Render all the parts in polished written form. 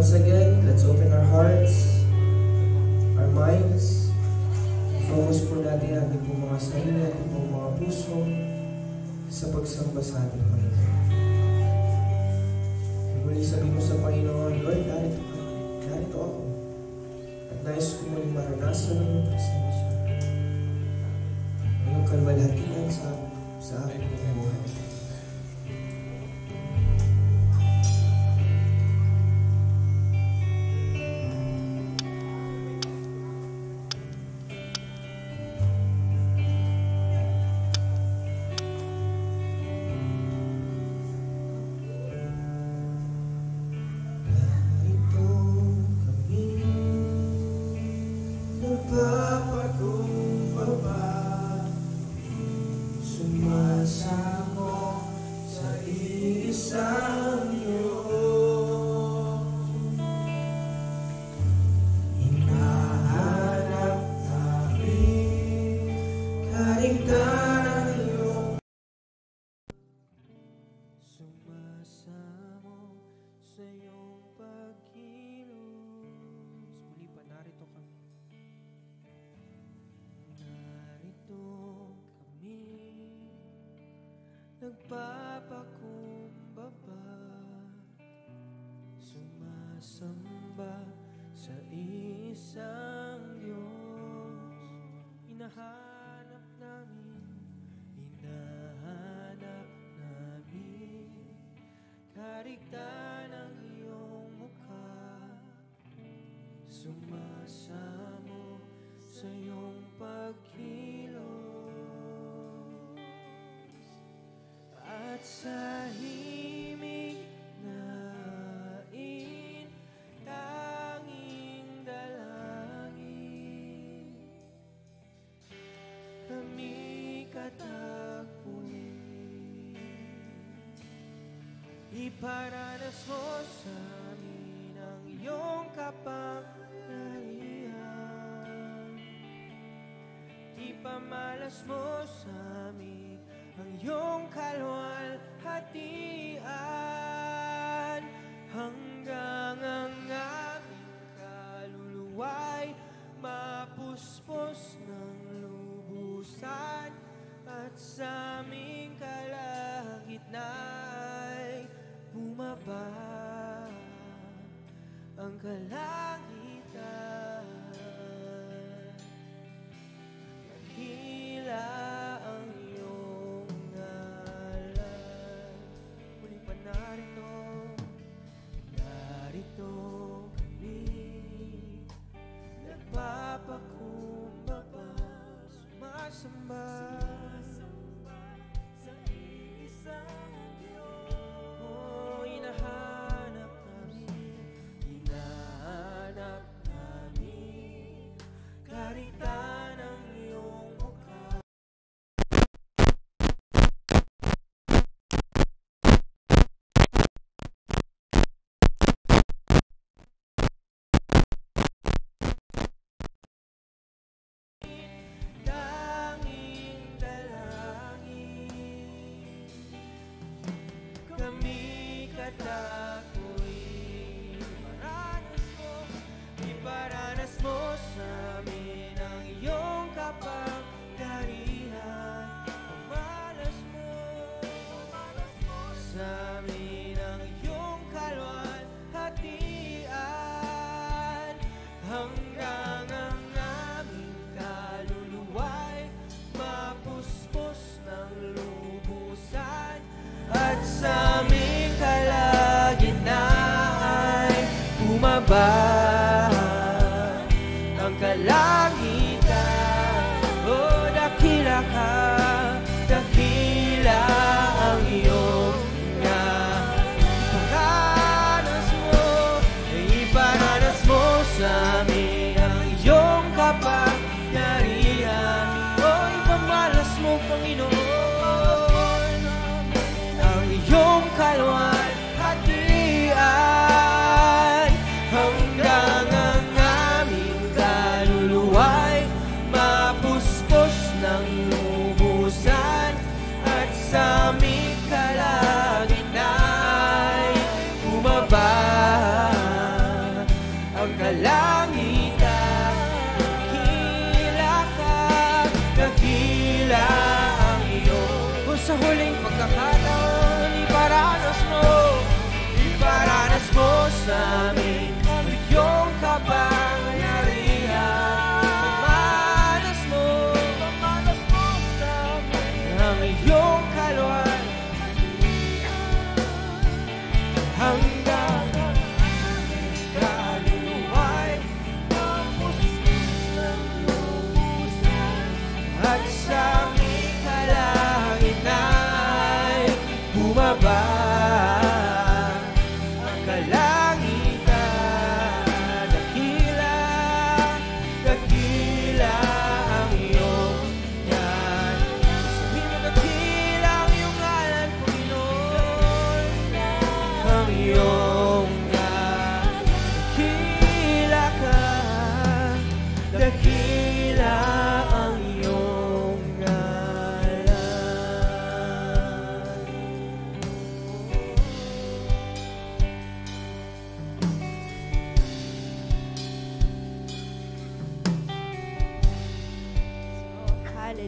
once again, let's open our hearts, our minds. Focus po natin ang ating mga sarili, ating mga puso sa pagsamba sa ating Panginoon. Muli sabihin mo sa Panginoon, Lord, narito ako. At nais ko muling maranasan ang iyong presensya. Ang iyong kalwalhatian sa aking buhay. Nagpapakumbaba, sumasamba sa isang Diyos. Hinahanap namin karigtan ng iyong mukha. Sumasamo sa iyong pagkilos. At sa himig nain, tanging dalangin, kami katagpuin. Iparanas mo sa amin ang iyong kapangyarihan. Ipamalas mo sa amin ang iyong kalwalhatian, hanggang ang aming kaluluwa'y mapuspos ng lubusan, at sa aming kalagitnaan bumaba ang kalangitan. Dakila ang iyong ngalan. Muli pa narito kami, nagpapakumbaba, sumasamba sa isang Diyos. Oh, hinahanap namin karigtan ng iyong mukha. Tanging dalangin, kami katakuin. Iparanas mo sa amin ang iyong kapangyarihan. Pamalas mo sa amin ang iyong kalwalhatian, hanggang ang aming kaluluwa'y mapuspos ng lubusan, at sa aming kalagitnaan bumaba ang kalangitan. Oh, dakila ka, dakila ang iyong iparanas mo sa amin ang iyong kapangyarihan. Oh, ipamalas mo, Panginoon, ang iyong kalwalhatian, hanggang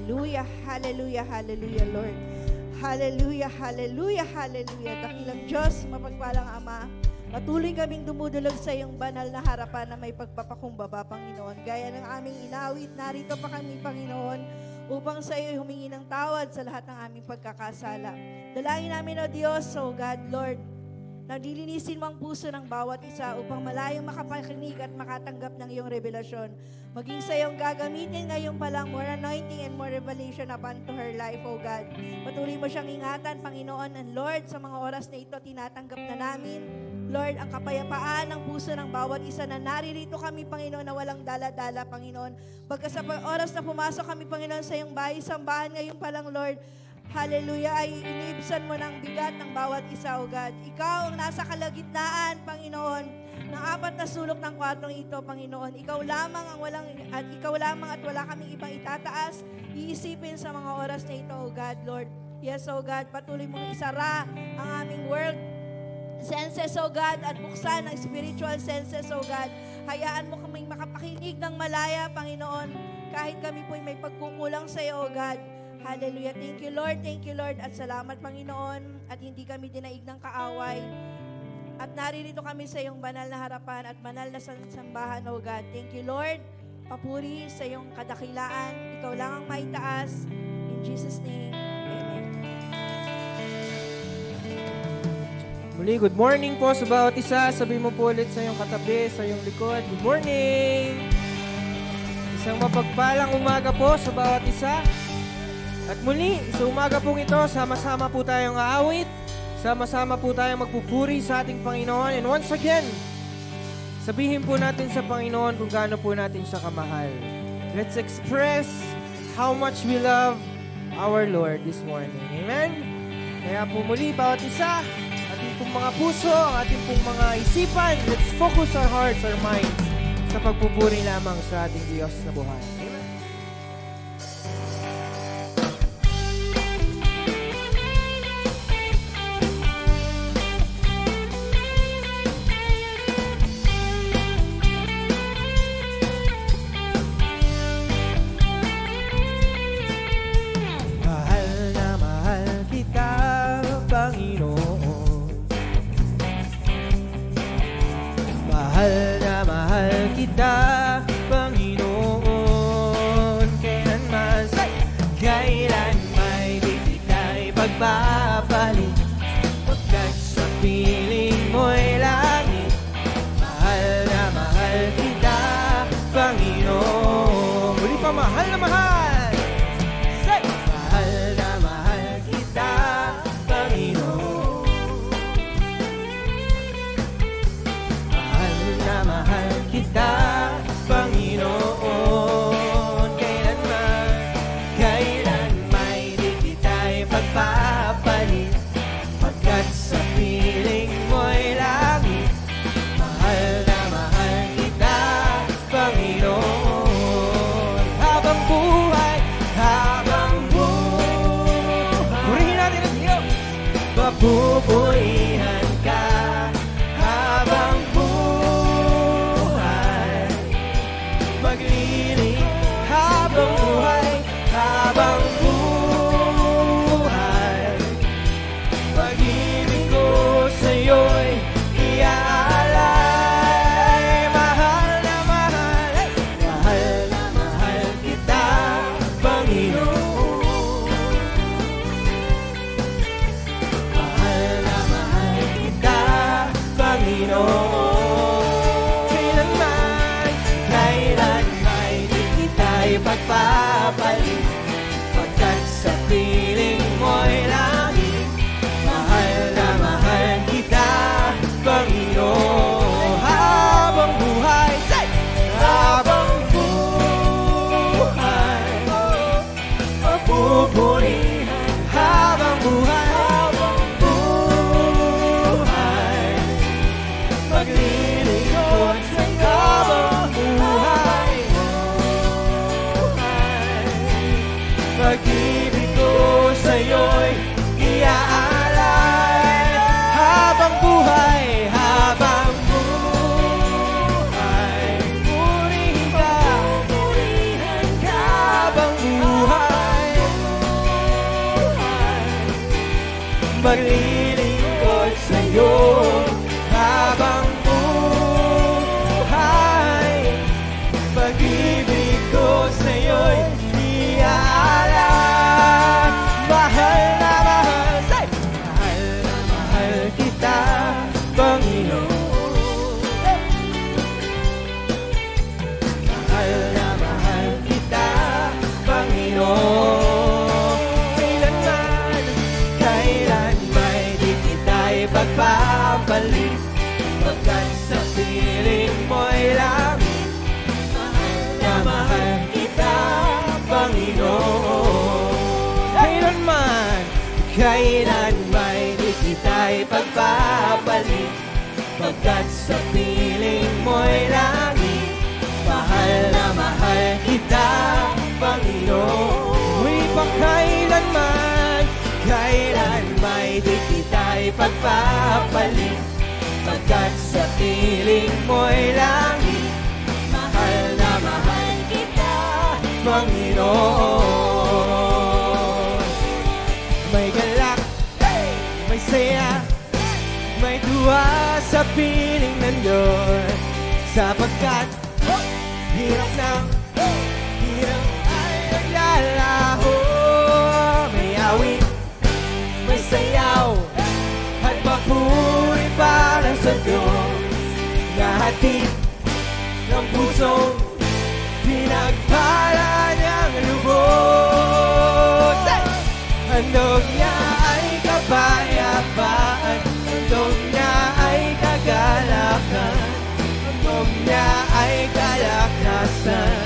Hallelujah, hallelujah, hallelujah, Lord. Hallelujah, hallelujah, hallelujah. Dakilang Diyos, mapagpalang Ama, patuloy kaming dumudulog sa iyong banal na harapan na may pagpapakumbaba, Panginoon. Gaya ng aming inawit, narito pa kami, Panginoon, upang sa iyo humingi ng tawad sa lahat ng aming pagkakasala. Dalangin namin, O Diyos, O God, Lord, na dilinisin mo ang puso ng bawat isa upang malayong makapakinig at makatanggap ng iyong revelasyon. Maging sa iyong gagamitin ngayon pa lang more anointing and more revelation upon to her life, O God. Patuloy mo siyang ingatan, Panginoon, and Lord, sa mga oras na ito, tinatanggap na namin, Lord, ang kapayapaan ng puso ng bawat isa na naririto kami, Panginoon, na walang dala-dala, Panginoon. Pagka sa oras na pumasok kami, Panginoon, sa iyong bahay, sambahan ngayon pa lang, Lord, hallelujah, ay iniibsan mo ng bigat ng bawat isa, O God. Ikaw ang nasa kalagitnaan, Panginoon, ng apat na sulok ng kwartong ito, Panginoon. Ikaw lamang at wala kaming ibang itataas, iisipin sa mga oras na ito, O God, Lord. Yes, O God, patuloy mong isara ang aming world senses, O God, at buksan ang spiritual senses, O God. Hayaan mo kaming makapakinig ng malaya, Panginoon, kahit kami po'y may pagkukulang sa iyo, O God. Hallelujah. Thank you, Lord. Thank you, Lord. At salamat, Panginoon, at hindi kami dinaig ng kaaway. At naririto kami sa iyong banal na harapan at banal na sambahan, O God. Thank you, Lord. Papuri sa iyong kadakilaan. Ikaw lang ang maitaas. In Jesus' name, amen. Muli, good morning po sa bawat isa. Sabi mo po ulit sa iyong katabi, sa iyong likod. Good morning! Isang mapagpalang umaga po sa bawat isa. At muli, sa umaga pong ito, sama-sama po tayong aawit. Sama-sama po tayong magpupuri sa ating Panginoon. And once again, sabihin po natin sa Panginoon kung gaano po natin siya kamahal. Let's express how much we love our Lord this morning. Amen? Kaya po muli, bawat isa, ating pong mga puso, ating pong mga isipan, let's focus our hearts, our minds sa pagpupuri lamang sa ating Diyos na buhay. Amen? Mahal na mahal kita, Panginoon. Kailanman, kailan may di kita'y pagpapalit, pagkat sa piling mo'y langit. Mahal na mahal kita, Panginoon. Muli pa, mahal na mahal. Mahal na mahal kita, Panginoon. Mahal kita, Panginoon. Kailan may di kita'y pagpapalit, pagkat sa piling mo'y langit. Mahal na mahal kita, Panginoon. Habang buhay, purihin natin ang Diyos. Mapupurihan ka habang magliling, habang buhay, pag-ibig ko sa'yo'y iaalay. Mahal na mahal, mahal na mahal kita, Panginoon. Mahal na mahal kita, Panginoon. Pagpapalit, pagkat sa piling mo'y langit. Mahal na mahal kita, Panginoon. Habang buhay, habang buhay, mapupurihan. Habang buhay, maglilingkod sa'yo. Habang buhay, pag-ibig ko sa'yo'y iaalay. Habang buhay, purihin ka, habang buhay. maglilingkod sa'yo habang buhay. Pag-ibig ko sa'yo'y iaalam. Mahal na mahal, say! Mahal na mahal kita, Panginoon. Mahal na mahal kita, Panginoon. Kailan may di kita'y pagpapalit, pagkat sa piling mo'y langit. Mahal na mahal kita, Panginoon. Kailan may di kita'y pagpapalit, pagkat sa piling mo'y langit. Mahal na mahal kita, Panginoon. Uy, pakailanman, kailan may di kita'y pagpapalit, pagkat sa piling mo'y langit. Mahal na mahal kita, Panginoon. May galak, may saya, may tuwa sa piling ng Diyos, sapagkat hirap ng hirap ay naglalaho. May awit, may sayaw, at papuri para sa Diyos, nahatid ng pusong pinagpala niyang lubos. Handog niya ay kapayapaan, handog niya ay kagalakan, handog niya ay kalakasan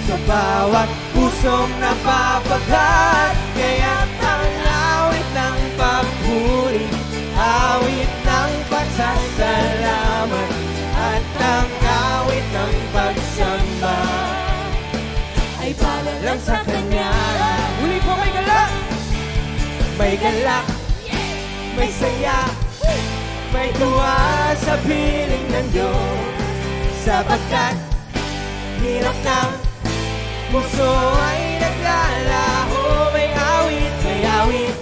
sa bawat pusong napapagat. Kaya't ang awit ng papuri, awit ng pasasalamat, at ang awit ng pagsamba ay para lang sa Kanya. Uli po, may galak! May galak, may saya, may tuwa sa piling ng Diyos, sapagkat hirap ng puso ay naglalaho. May awit,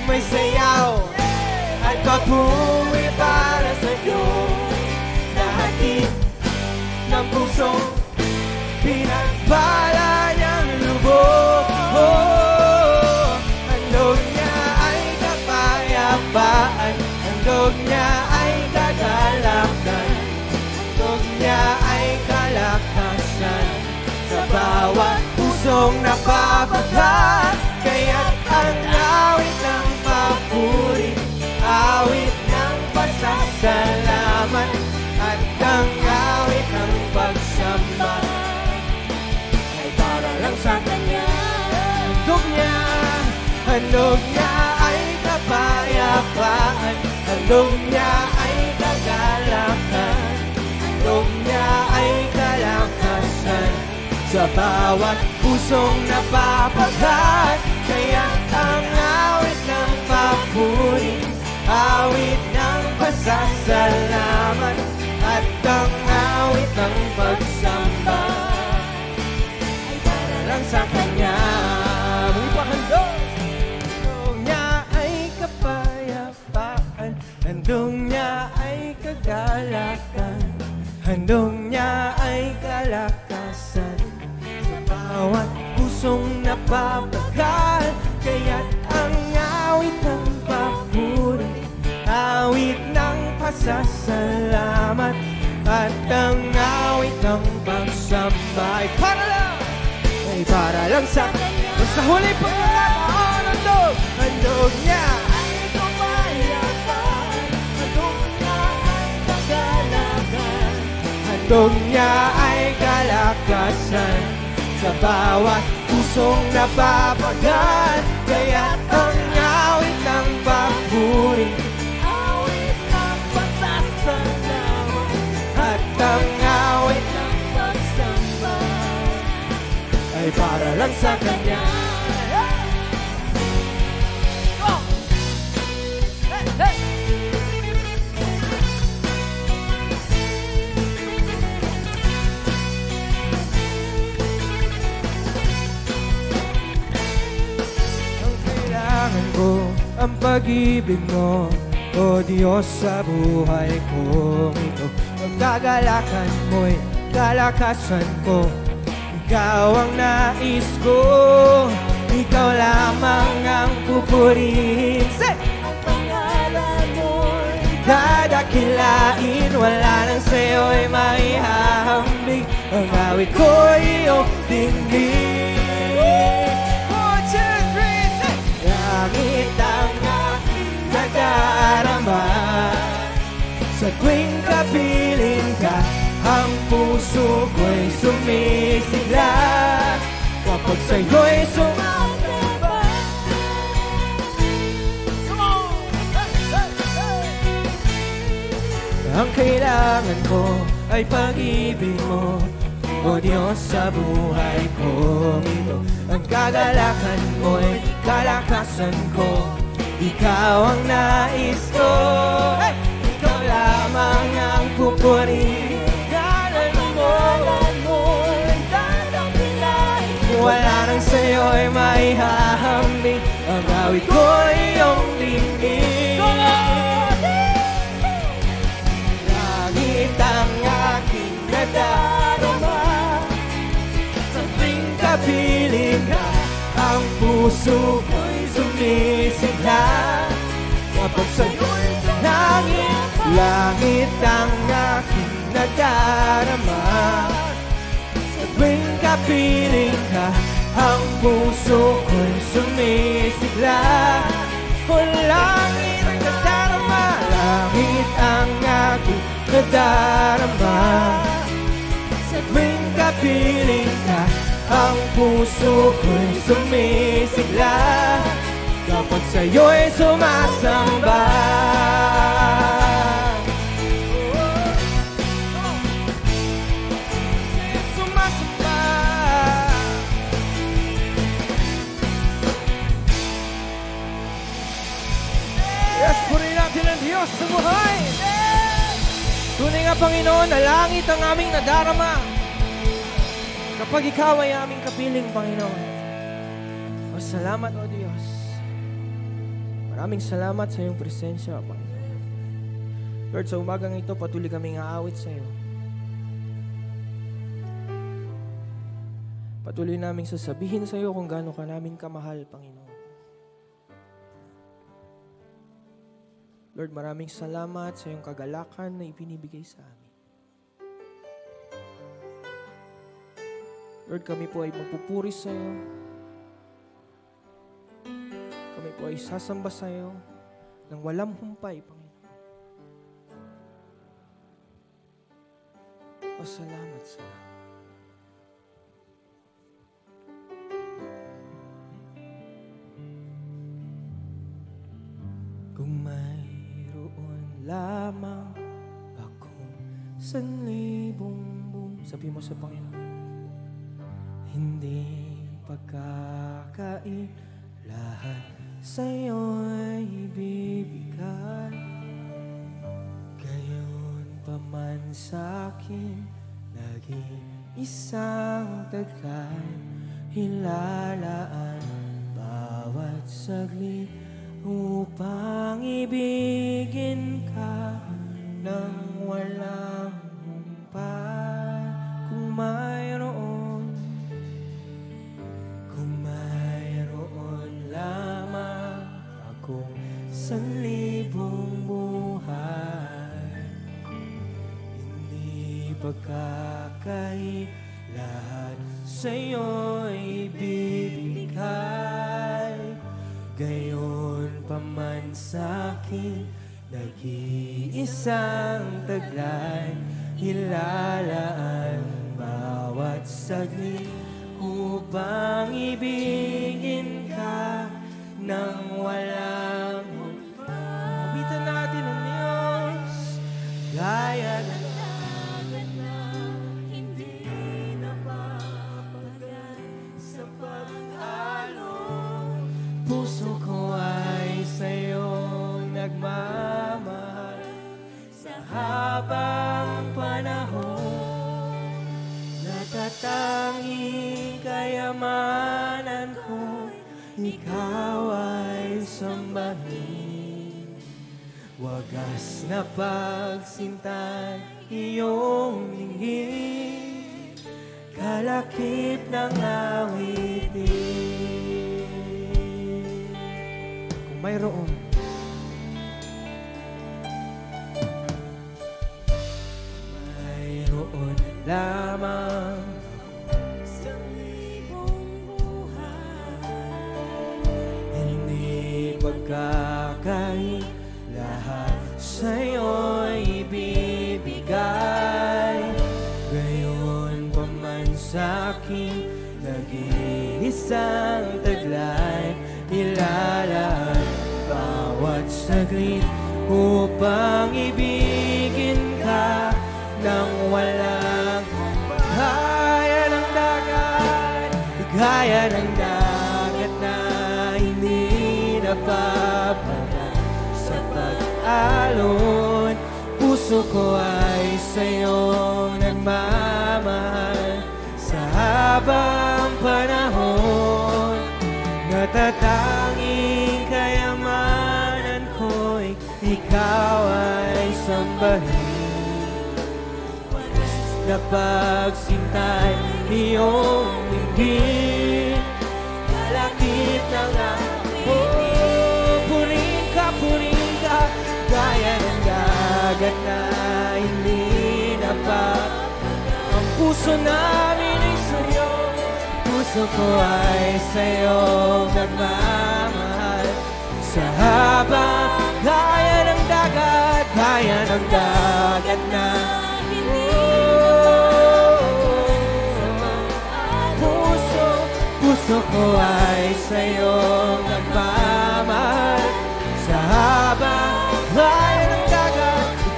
may sayaw, at papuri para sa Diyos, nahatid ng puso pinagpala niyang lubos. Handog niya ay kapayapaan, handog niya ay kagalakan, handog niya ay kalakasan sa bawat pusong napapagat. Kaya't ang awit ng papuri, awit ng pasasalamat, at ang awit ng pagsamba ay para lang sa Kanya. Handog niya ay kapayapaan, handog niya ay kagalakan, handog niya ay kalakasan sa bawat pusong napapagat. Kaya't ang awit ng papuri, awit ng pasasalamat, at ang awit ng pagsamba ay para lang sa Kanya. Muli pa handog! Handog niya ay kapayapaan, handog niya ay kagalakan, handog niya ay kalakasan sa bawat pusong napapagal. Kaya't ang awit ng papuri, awit ng pasasalamat, at ang awit ng pagsamba ay para lang sa Kanya. Sa huli pagkakataon, handog niya ay kapayapaan, handog niya ay kagalakan, handog niya ay kalakasan sa bawat pusong napapagat. Kaya't ang awit ng papuri, awit ng pasasalamat, at ang awit ng pagsamba ay para lang sa Kanya. Ang pag-ibig mo, O Diyos, sa buhay kong ito. Pagkagalakan mo'y kalakasan ko, Ikaw ang nais ko, Ikaw lamang ang pupurihin. Ang pangalan mo'y dadakilain, wala nang sa'yo'y maihahambing. Ang awit ko'y iyong dinggin. Langit ang aking nadarama, sa tuwing kapiling ka, ang puso ko'y sumisigla. Kapag sa'yo'y sumasamba, ang kailangan ko ay pag-ibig mo, O Diyos, sa buhay kong ito. Ang kagalakan mo'y kalakasan ko, Ikaw ang nais ko, Ikaw lamang ang pupurihin. Pangalan mo'y dadakilain, wala nang sa'yo'y maihahambing. Ang awit ko'y iyong dinggin. Langit ang aking nadarama, sa tuwing kapiling ka, ang puso ko'y sumisigla. Kapag sa'yo'y langit ang aking nadarama, sa tuwing kapiling ka, ang puso ko'y sumisigla. O langit ang nadarama, langit ang aking nadarama, sa tuwing kapiling ka, ang puso ko'y sumisigla. Kapag sa'yo'y sumasamba, sumasamba. Yes, purihin natin ang Diyos sa buhay. Tunay nga, Panginoon, na langit ang aming nadarama kapag Ikaw ay aming kapiling, Panginoon. O salamat, O Diyos. Maraming salamat sa iyong presensya, Panginoon. Lord, sa umagang ito, patuloy kaming aawit sa iyo. Patuloy naming sasabihin sa iyo kung gaano ka namin kamahal, Panginoon. Lord, maraming salamat sa iyong kagalakan na ipinibigay sa amin. Lord, kami po ay magpupuri sa iyo. Kami po ay sasamba sa iyo ng walang humpay, Panginoon. O salamat sa iyo. Kung mayroon lamang akong 1,000 sabi mo sa Panginoon, hindi pagkakain, lahat sa'yo'y ibibigay. Gayon pa man sa'kin, naging isang taglay, hilalaan bawat saglit upang ibigin ka nang walang humpay. Kung mayroon lamang akong 1,000 buhay, hindi pagkakain, lahat sa'yo'y ibibigay. Gayon pa man sa'kin, nag-iisang taglay, hilalaan bawat saglit upang ibigin ka nang walang humpay. Awitan natin ang Diyos, gaya ng dagat na hindi napapagan sa pag-alon. Puso ko ay sa'yo nagmamahal sa habang panahon. Natatanging kayamanan ko, ikaw ikaw ay sambahin. Wagas na pagsintan iyong lingid, kalakip ng awitin. Kung mayroon lamang sa libong buhay, hindi pagkakain, lahat sa'yo'y ibibigay. Gayon pa man sa'kin, nag-iisang taglay, ilalaan bawat saglit upang ibigin ka nang walang gaya ng dagat, gaya ng dagat na hindi napapagat sa pag-alon. Puso ko ay sa'yong nagmamahal sa habang panahon. Natatanging kayamanan ko'y ikaw ay sambahin. Na pagsintay iyong linggin, kalakip ng awitin. Puring ka, gaya ng dagat na hindi napapagat. Ang puso namin ay sa'yo, puso ko ay sa'yo nagmamahal. Sa habang gaya ng dagat na puso ko ay sa'yo nagmamahal. Sa habang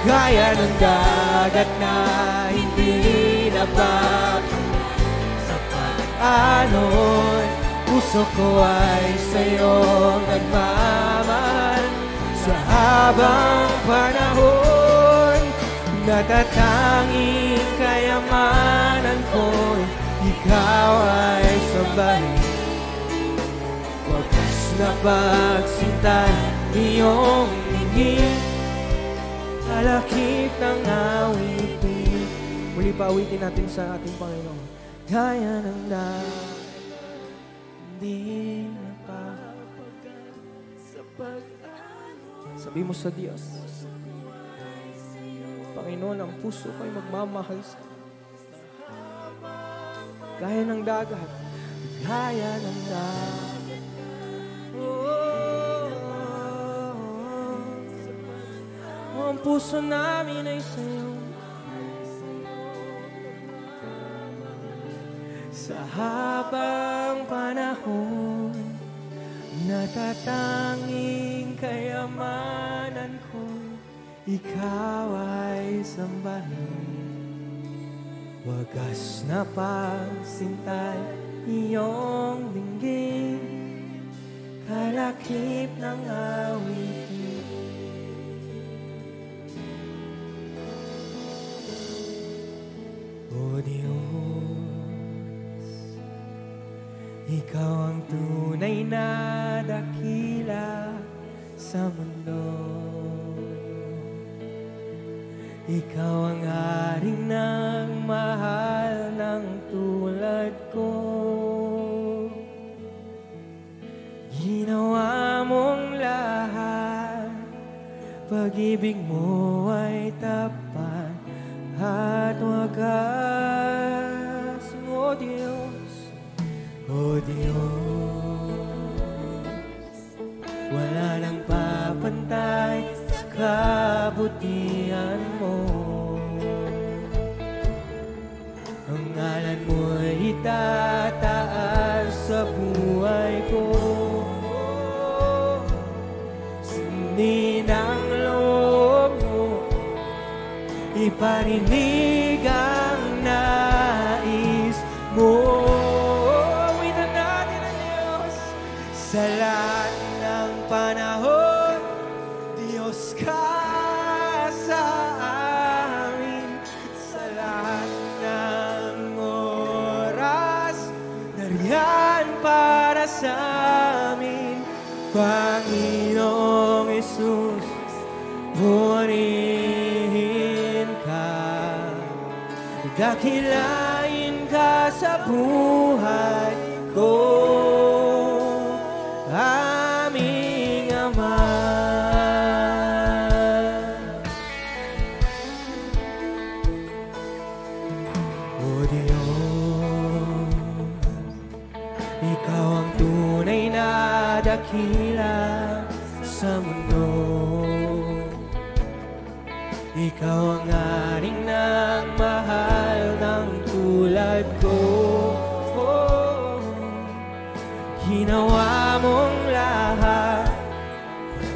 gaya ng dagat na hindi napapagat sa pag-alon. Puso ko ay sa'yo nagmamahal. Sa habang panahon, natatanging kayamanan ko, ikaw ay sambahin. Wagas na pagsintan iyong lingid, kalakip ng awitin. Muli pa awitin natin sa ating Panginoon. Gaya ng dagat, hindi napapagat sa pag-alon. Sabi mo sa Diyos, Panginoon, ang puso ko ay magmamahal sa gaya ng dagat, gaya ng dagat. Ang puso namin ay sa'yo. Sa habang panahon, natatanging kayamanan ko, ikaw ay sambahin. Wagas na pagsintay iyong dinggin, kalakip ng awitin. O Diyos, ikaw ang tunay na dakila sa mundo. Ikaw ang haring ng mahal ng tulad ko. Ginawa mong lahat, pag-ibig mo ay tapat at wagas. O Diyos, o Diyos, wala nang papantay sa kabutihan mo. Ang ngalan mo'y itataas sa buhay ko. Sundin ang loob mo, iparinig ang nais mo. Awitan natin ang Diyos sa lahat ng panahon. Diyos ka sa amin, sa lahat ng oras, nariyan para sa amin. Panginoong Jesus, purihin ka, dakilain ka sa buhay ko, aming Ama. O Diyos, Ikaw ang tunay na dakila sa mundo. Ikaw ang aring nagmahal ng tulad ko. Ginawa mong lahat,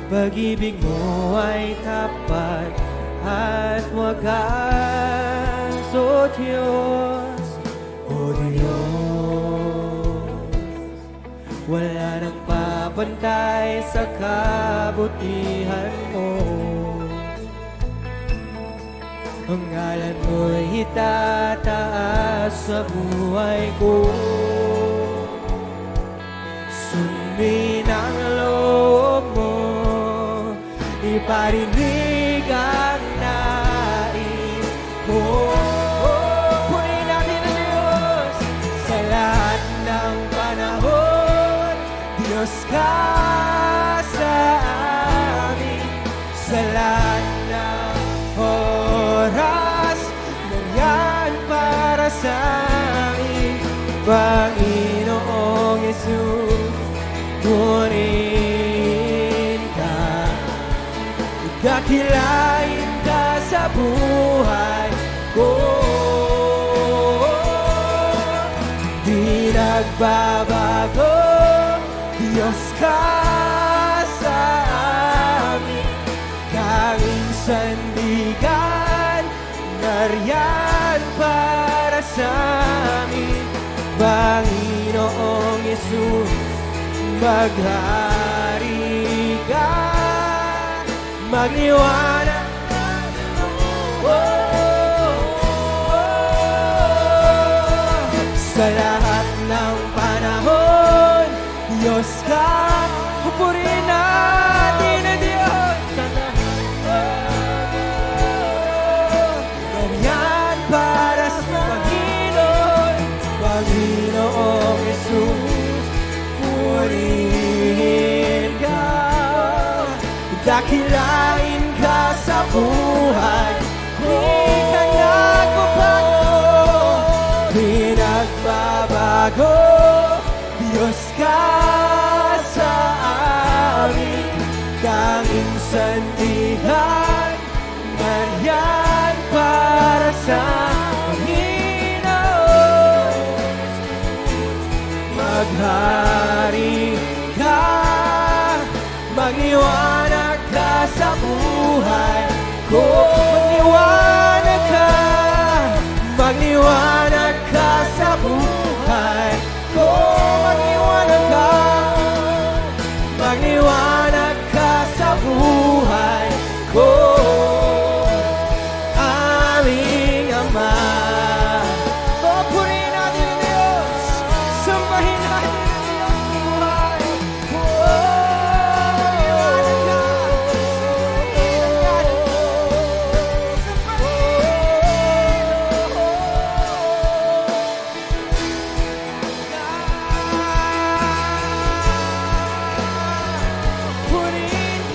pag-ibig mo ay tapat at wagas, O Diyos, O Diyos. Wala nang papantay sa kabutihan mo. Ang ngalan mo'y itataas sa buhay ko. Sundin ang loob mo, iparinig ang nais mo. Purihin natin ang Diyos sa lahat ng panahon. Diyos ka sa amin, sa lahat ng oras, nandiyan para sa amin, Panginoong Jesus, purihin ka, dakilain ka sa buhay ko. Di nagbabago, Diyos ka sa amin, tanging sandigan, nariyan para sa amin, Panginoong Jesus, maghari ka, magliwanag ka, sa lahat ng panahon. Diyos ka, purihin natin ang Diyos sa lahat. Ganyan para sa Panginoon, Panginoong Jesus, purihin ka, dakilain ka sa buhay. Di ka nagbabago, di nagbabago, Diyos ka sa amin, tanging sandigan, nariyan para sa Panginoon. Maghari ka, magliwanag ka sa buhay ko. Magliwanag ka, magliwanag ka sa buhay ko. Magliwanag ka, magliwanag ka sa buhay ko, aming Ama. Purihin natin ang Diyos, sambahin natin ang Diyos buhay. Magliwanag ka, purihin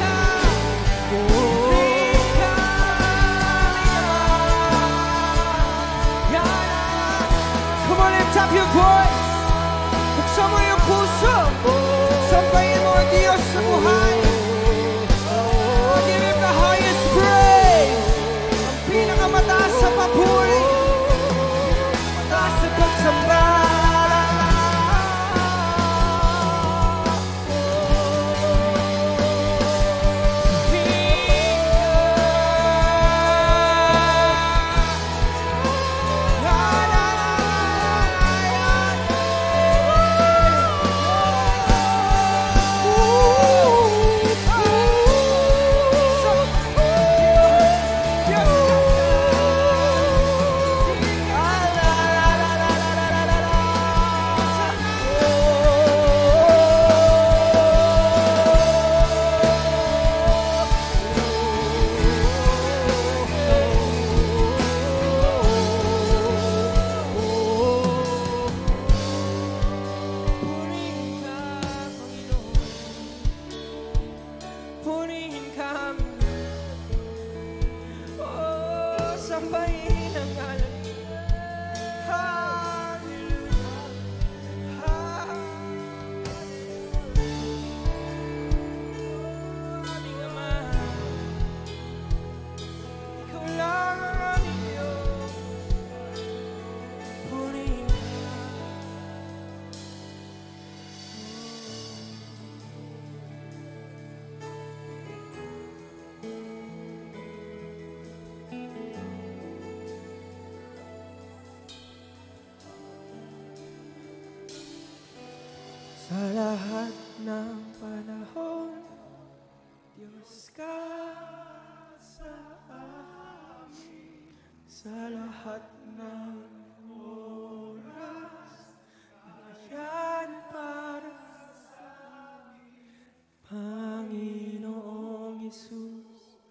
ka, purihin ka. Come on, lift up your voice. Buksan mo yung puso. Sambahin mo ang Diyos sa buhay. Give Him the highest praise. Ang pinakamataas sa papuri, mataas sa pagsamba. Sambahin ang ngalan mo. Hallelujah. Aming Ama, Ikaw lang ang aming Diyos. Purihin ka. Sa lahat ng panahon, Diyos ka sa amin. Sa lahat ng oras, nandiyan para sa amin. Panginoong Hesus,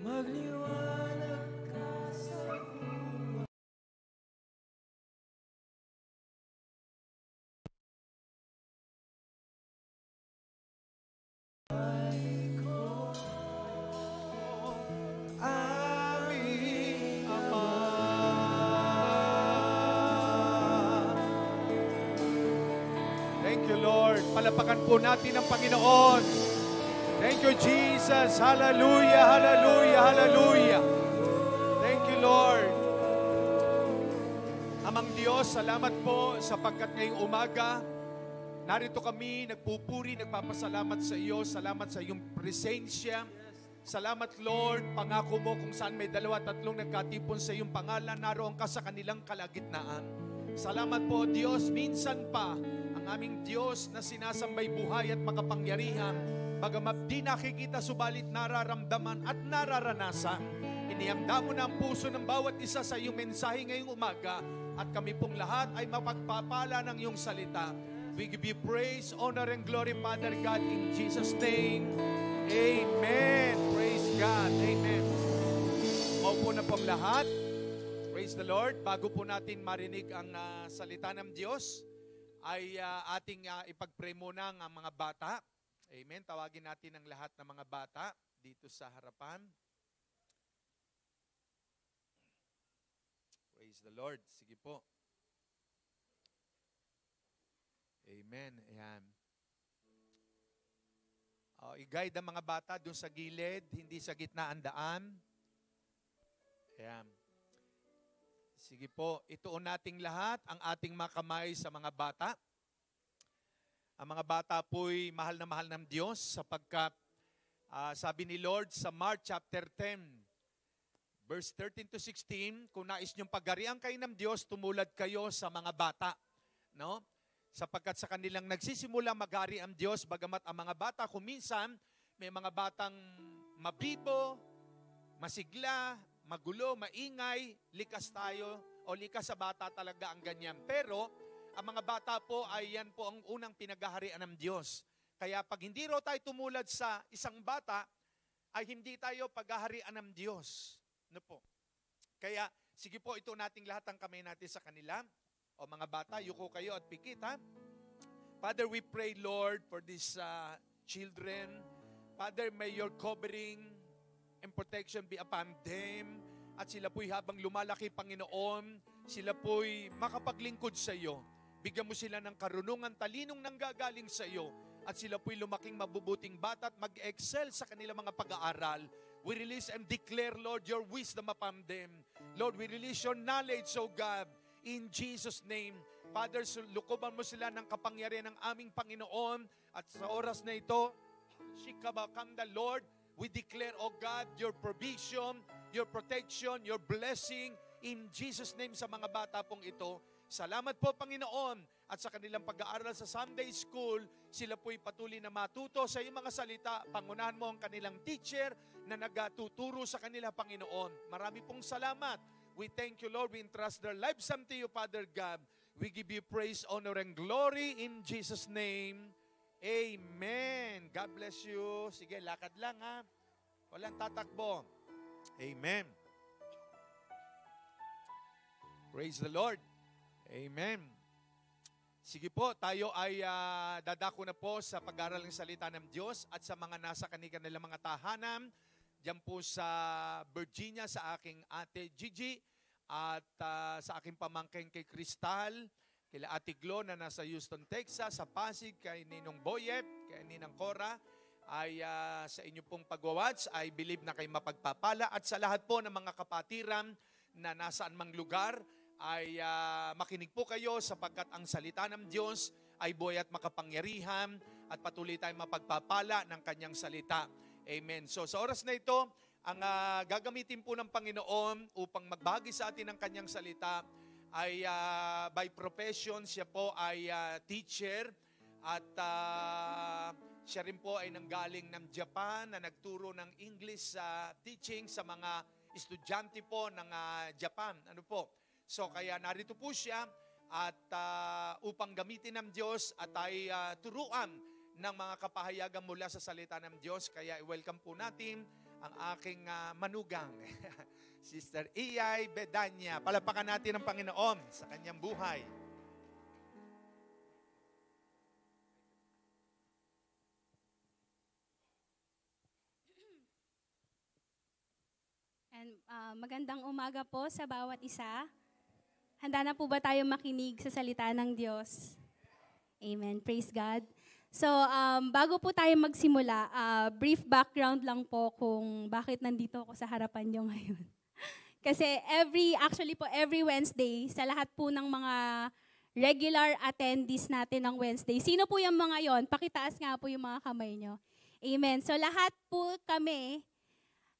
magliwanag ka sa buhay. Aming Ama. Thank you, Lord. Palapakan po natin ang Panginoon. Thank you, Jesus. Hallelujah, hallelujah, hallelujah. Thank you, Lord. Amang Diyos, salamat po sapagkat ngayong umaga, narito kami, nagpupuri, nagpapasalamat sa iyo. Salamat sa iyong presensya. Salamat, Lord. Pangako mo kung saan may 2-3 nagkatipon sa iyong pangalan, naroon ka sa kanilang kalagitnaan. Salamat po, Diyos. Minsan pa, ang aming Diyos na sinasambay buhay at makapangyarihan, bagamat di nakikita subalit nararamdaman at nararanasan. Inihamda mo na ang puso ng bawat isa sa iyong mensahe ngayong umaga at kami pong lahat ay mapagpapala ng iyong salita. We give you praise, honor, and glory, Father God, in Jesus' name. Amen. Praise God. Amen. Maupo na pong lahat. Praise the Lord. Bago po natin marinig ang salita ng Diyos, ay ating ipag-pray muna ang mga bata. Amen. Tawagin natin ang lahat ng mga bata dito sa harapan. Praise the Lord. Sige po. Amen. Ayan. I-guide ang mga bata doon sa gilid, hindi sa gitna ang daan. Ayan. Sige po, ituon nating lahat ang ating mga kamay sa mga bata. Ang mga bata po'y mahal na mahal ng Diyos sapagkat sabi ni Lord sa Mark chapter 10, verse 13 to 16, kung nais niyong pagharian kayo ng Diyos, tumulad kayo sa mga bata. No? Sapagkat sa kanilang nagsisimula maghari ang Diyos, bagamat ang mga bata kung minsan may mga batang mabibo, masigla, magulo, maingay, likas tayo o likas sa bata talaga ang ganyan. Pero ang mga bata po ay yan po ang unang pinaghaharian ng Diyos. Kaya pag hindi raw tayo tumulad sa isang bata, ay hindi tayo paghaharian ng Diyos. Ano po? Kaya sige po, ito nating lahat ang kamay natin sa kanila. O mga bata, yuko kayo at pikit, ha? Father, we pray, Lord, for this children. Father, may your covering and protection be upon them. At sila po'y habang lumalaki, Panginoon, sila po'y makapaglingkod sa iyo. Bigyan mo sila ng karunungan, talinong nanggagaling sa iyo. At sila po'y lumaking mabubuting bata at mag-excel sa kanilang mga pag-aaral. We release and declare, Lord, your wisdom upon them. Lord, we release your knowledge, O God, in Jesus' name. Father, lukuban mo sila ng kapangyarihan ng aming Panginoon. At sa oras na ito, Shikabakanda, Lord, we declare, O God, your provision, your protection, your blessing in Jesus' name sa mga bata pong ito. Salamat po, Panginoon, at sa kanilang pag-aaral sa Sunday School, sila po'y patuloy na matuto sa iyong mga salita. Pangunahan mo ang kanilang teacher na nagtuturo sa kanila, Panginoon. Marami pong salamat. We thank you, Lord. We entrust their lives unto you, Father God. We give you praise, honor, and glory in Jesus' name. Amen. God bless you. Sige, lakad lang ha. Walang tatakbo. Amen. Praise the Lord. Amen. Sige po, tayo ay dadako na po sa pag-aaral ng salita ng Diyos at sa mga nasa kanilang mga tahanan. Diyan po sa Virginia, sa aking ate Gigi at sa aking pamangkin kay Crystal, kila Ate Glo na nasa Houston, Texas, sa Pasig, kay Ninong Boyet, kay Ninang Cora, ay sa inyo pong pagwawats, I believe na kayo mapagpapala at sa lahat po ng mga kapatiran na nasaan mang lugar, ay makinig po kayo sapagkat ang salita ng Diyos ay buhay at makapangyarihan at patuloy tayong mapagpapala ng kanyang salita. Amen. So sa oras na ito, ang gagamitin po ng Panginoon upang magbahagi sa atin ng kanyang salita ay by profession, siya po ay teacher at siya rin po ay nanggaling ng Japan na nagturo ng English teaching sa mga estudyante po ng Japan. Ano po? So kaya narito po siya at upang gamitin ng Diyos at ay turuan ng mga kapahayagan mula sa salita ng Diyos. Kaya i-welcome po natin ang aking manugang, Sister Iyay Bedanya. Palapakan natin ang Panginoon sa kanyang buhay. And magandang umaga po sa bawat isa. Handa na po ba tayo makinig sa salita ng Diyos? Amen. Praise God. So, bago po tayo magsimula, brief background lang po kung bakit nandito ako sa harapan nyo ngayon. Kasi every Wednesday, sa lahat po ng mga regular attendees natin ng Wednesday, sino po yung mga yon? Pakitaas nga po yung mga kamay nyo. Amen. So, lahat po kami,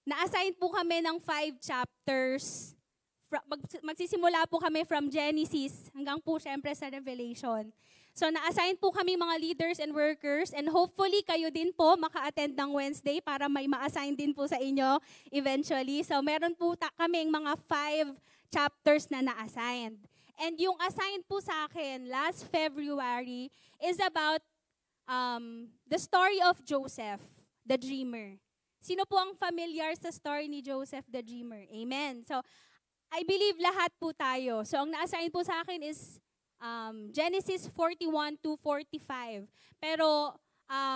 na-assign po kami ng 5 chapters. Magsisimula po kami from Genesis hanggang po syempre sa Revelation. So na-assign po kami mga leaders and workers and hopefully kayo din po maka-attend ng Wednesday para may ma-assign din po sa inyo eventually. So meron po kaming mga 5 chapters na na-assigned. And yung assigned po sa akin last February is about the story of Joseph, the dreamer. Sino po ang familiar sa story ni Joseph the dreamer? Amen. So I believe lahat po tayo. So ang na-assign po sa akin is Genesis 41 to 45. Pero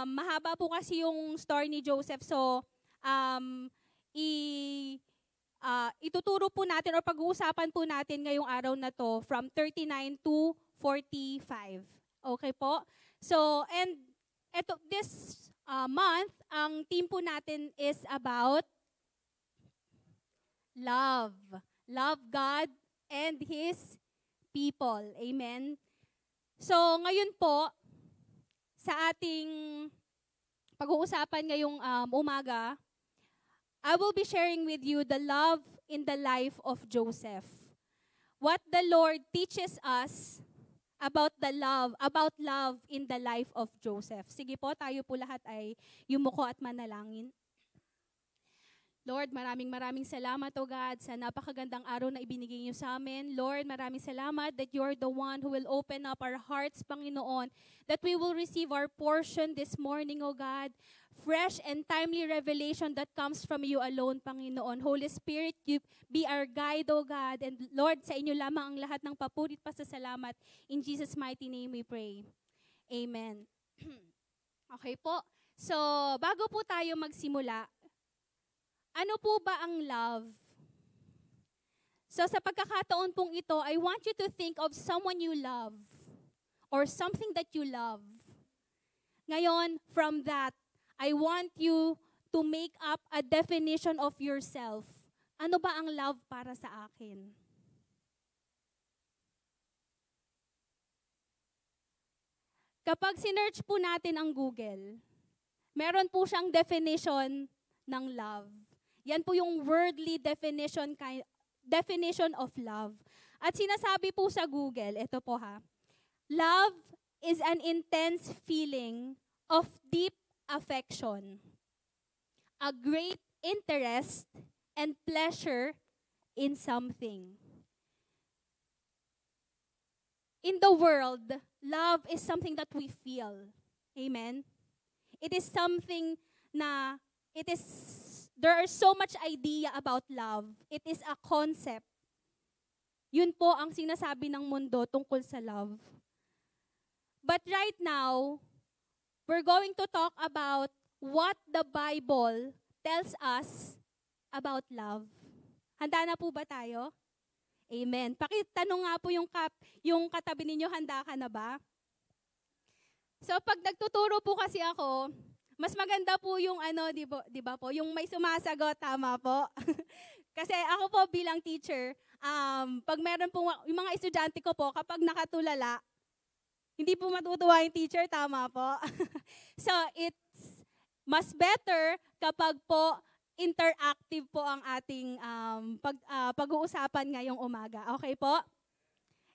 mahaba po kasi yung story ni Joseph. So ituturo po natin o pag-uusapan po natin ngayong araw na to from 39 to 45. Okay po? So and this month, ang theme po natin is about love. Love God and His people. Amen? So, ngayon po, sa ating pag-uusapan ngayong umaga, I will be sharing with you the love in the life of Joseph. What the Lord teaches us about love in the life of Joseph. Sige po, tayo po lahat ay yumuko at manalangin. Lord, maraming salamat, O God, sa napakagandang araw na ibinigay niyo sa amin. Lord, maraming salamat that you're the one who will open up our hearts, Panginoon, that we will receive our portion this morning, O God. Fresh and timely revelation that comes from you alone, Panginoon. Holy Spirit, you be our guide, O God. And Lord, sa inyo lamang ang lahat ng papurit pa sa salamat. In Jesus' mighty name we pray. Amen. Okay po. So, bago po tayo magsimula, ano po ba ang love? So, sa pagkakataon pong ito, I want you to think of someone you love or something that you love. Ngayon, from that, I want you to make up a definition of yourself. Ano ba ang love para sa akin? Kapag sinearch po natin ang Google, meron po siyang definition ng love. Yan po yung worldly definition of love. At sinasabi po sa Google, ito po ha, love is an intense feeling of deep affection, a great interest and pleasure in something. In the world, love is something that we feel. Amen? It is something na, there are so much idea about love. It is a concept. Yun po ang sinasabi ng mundo tungkol sa love. But right now, we're going to talk about what the Bible tells us about love. Handa na po ba tayo? Amen. Pakitanong nga po yung katabi ninyo, handa ka na ba? So pag nagtuturo po kasi ako, mas maganda po yung di ba po, yung may sumasagot, tama po. Kasi ako po bilang teacher, pag meron po, yung mga estudyante ko po, kapag nakatulala, hindi po matutuwa yung teacher, tama po. So it's mas better kapag po interactive po ang ating pag-uusapan ngayong umaga. Okay po?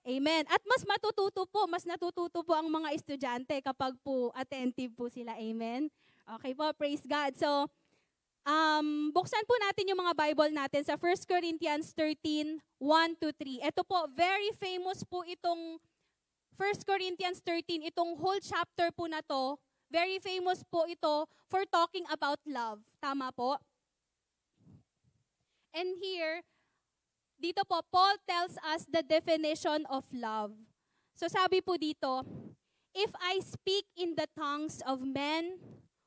Amen. At mas natututo po ang mga estudyante kapag po attentive po sila. Amen. Okay po, praise God. So, buksan po natin yung mga Bible natin sa 1 Corinthians 13, 1-3. Ito po, very famous po itong 1 Corinthians 13, itong whole chapter po na to. Very famous po ito for talking about love. Tama po? And here, dito po, Paul tells us the definition of love. So sabi po dito, if I speak in the tongues of men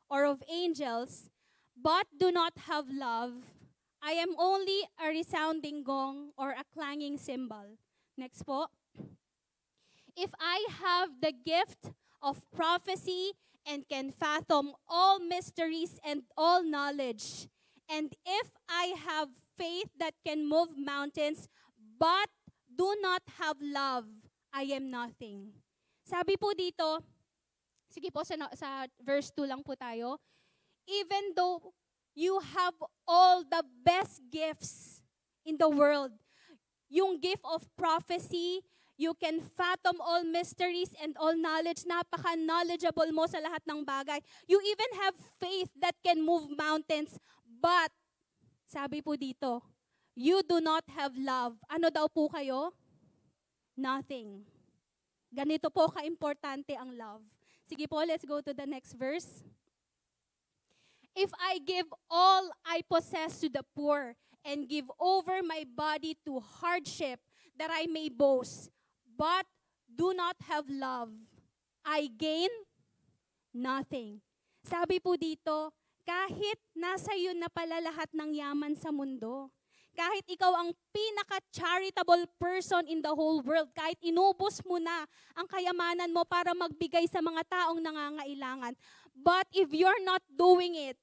or of angels, but do not have love, I am only a resounding gong or a clanging cymbal. Next po. If I have the gift of prophecy and can fathom all mysteries and all knowledge, and if I have faith that can move mountains, but do not have love, I am nothing. Sabi po dito, sige po sa verse 2 lang po tayo, even though you have all the best gifts in the world, yung gift of prophecy, you can fathom all mysteries and all knowledge, napaka-knowledgeable mo sa lahat ng bagay. You even have faith that can move mountains, but sabi po dito, you do not have love. Ano daw po kayo? Nothing. Ganito po ka-importante ang love. Sige po, let's go to the next verse. If I give all I possess to the poor and give over my body to hardship that I may boast, but do not have love, I gain nothing. Sabi po dito, kahit nasa iyo na pala lahat ng yaman sa mundo, kahit ikaw ang pinaka-charitable person in the whole world, kahit inubos mo na ang kayamanan mo para magbigay sa mga taong nangangailangan, but if you're not doing it,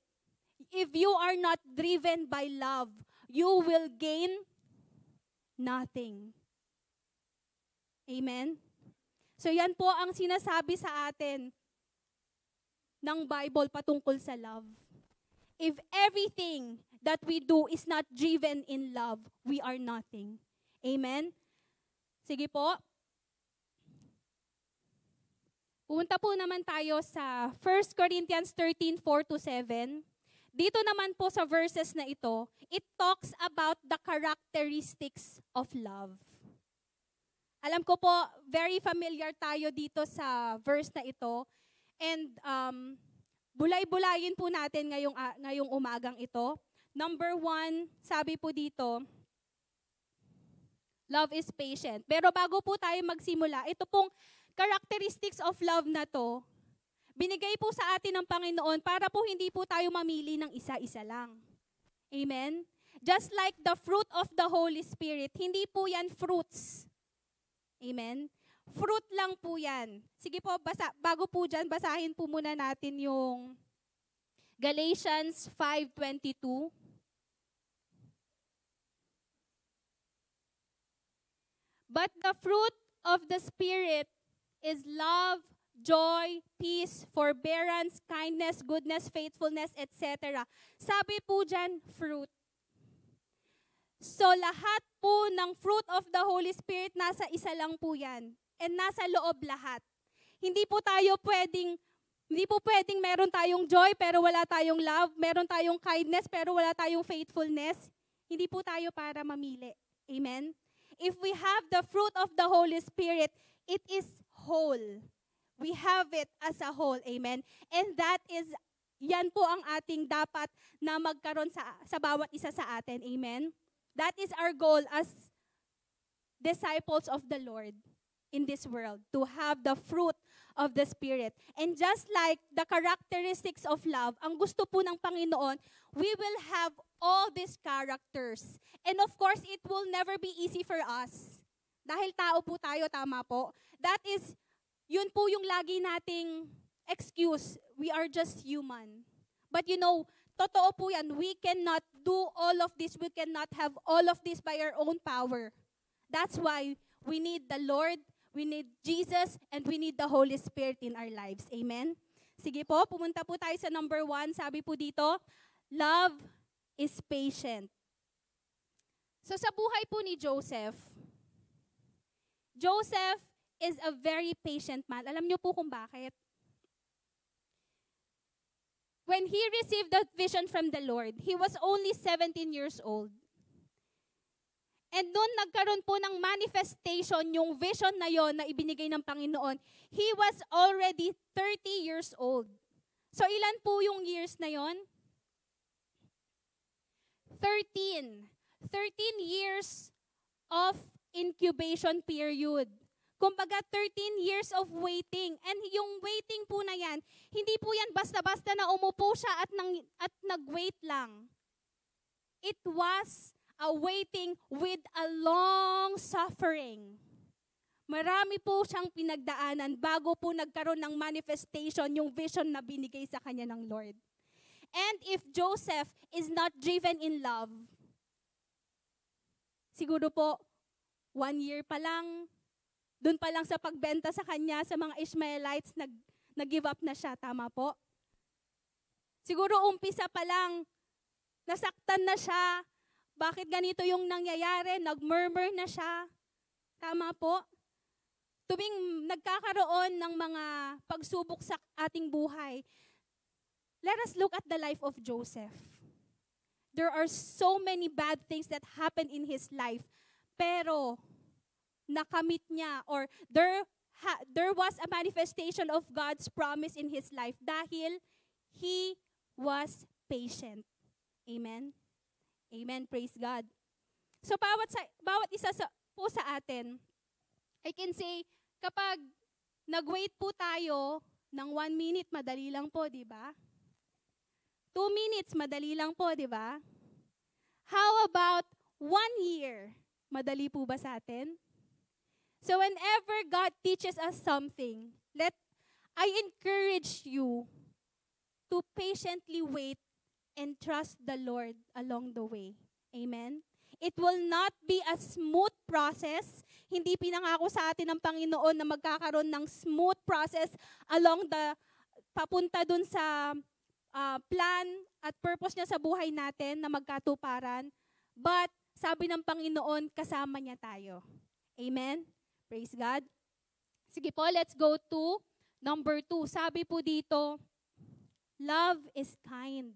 if you are not driven by love, you will gain nothing. Amen? So yan po ang sinasabi sa atin ng Bible patungkol sa love. If everything that we do is not driven in love, we are nothing. Amen? Sige po. Pumunta po naman tayo sa 1 Corinthians 13, 4-7. Dito naman po sa verses na ito, it talks about the characteristics of love. Alam ko po, very familiar tayo dito sa verse na ito. And bulay-bulayin po natin ngayong umagang ito. Number 1, sabi po dito, love is patient. Pero bago po tayo magsimula, ito pong characteristics of love na to, Binigay po sa atin ng Panginoon para po hindi po tayo mamili ng isa-isa lang. Amen? Just like the fruit of the Holy Spirit, hindi po yan fruits. Amen? Fruit lang po yan. Sige po, bago po dyan, basahin po muna natin yung Galatians 5:22. But the fruit of the Spirit is love, joy, peace, forbearance, kindness, goodness, faithfulness, etc. Sabi po dyan, fruit. So lahat po ng fruit of the Holy Spirit, nasa isa lang po yan. And nasa loob lahat. Hindi po pwedeng meron tayong joy pero wala tayong love, meron tayong kindness pero wala tayong faithfulness. Hindi po tayo para mamili. Amen? If we have the fruit of the Holy Spirit, it is whole. We have it as a whole. Amen? And yan po ang ating dapat na magkaroon sa bawat isa sa atin. Amen? That is our goal as disciples of the Lord in this world, to have the fruit of the Spirit. And just like the characteristics of love, ang gusto po ng Panginoon, we will have all these characters. And of course, it will never be easy for us. Dahil tao po tayo, tama po. Yun po yung lagi nating excuse. We are just human. But totoo po yan. We cannot do all of this. We cannot have all of this by our own power. That's why we need the Lord, we need Jesus, and we need the Holy Spirit in our lives. Amen? Sige po, pumunta po tayo sa number 1. Sabi po dito, love is patient. So sa buhay po ni Joseph is a very patient man. Alam niyo po kung bakit? When he received that vision from the Lord, he was only 17 years old. And doon nagkaroon po ng manifestation, yung vision na yon na ibinigay ng Panginoon, he was already 30 years old. So ilan po yung years na yon? 13. 13 years of incubation period. Kumbaga 13 years of waiting. And yung waiting po na yan, hindi po yan basta-basta na umupo siya at nag-wait lang. It was a waiting with a long suffering. Marami po siyang pinagdaanan bago po nagkaroon ng manifestation yung vision na binigay sa kanya ng Lord. And if Joseph is not driven in love, siguro po 1 year pa lang, doon pa lang sa pagbenta sa kanya sa mga Ishmaelites, nag-give up na siya. Tama po? Siguro umpisa pa lang, nasaktan na siya. Bakit ganito yung nangyayari? Nag-murmur na siya. Tama po? Tuwing nagkakaroon ng mga pagsubok sa ating buhay, let us look at the life of Joseph. There are so many bad things that happened in his life, pero nakamit niya, or there was a manifestation of God's promise in his life dahil he was patient. Amen? Amen. Praise God. So, bawat isa po sa atin, I can say, kapag nag-wait po tayo ng 1 minute, madali lang po, di ba? 2 minutes, madali lang po, di ba? How about 1 year? Madali po ba sa atin? So, whenever God teaches us something, I encourage you to patiently wait and trust the Lord along the way. Amen? It will not be a smooth process. Hindi pinangako sa atin ng Panginoon na magkakaroon ng smooth process papunta dun sa plan at purpose niya sa buhay natin na magkatuparan. But, sabi ng Panginoon, kasama niya tayo. Amen? Praise God. Sige po, let's go to number 2. Sabi po dito, love is kind.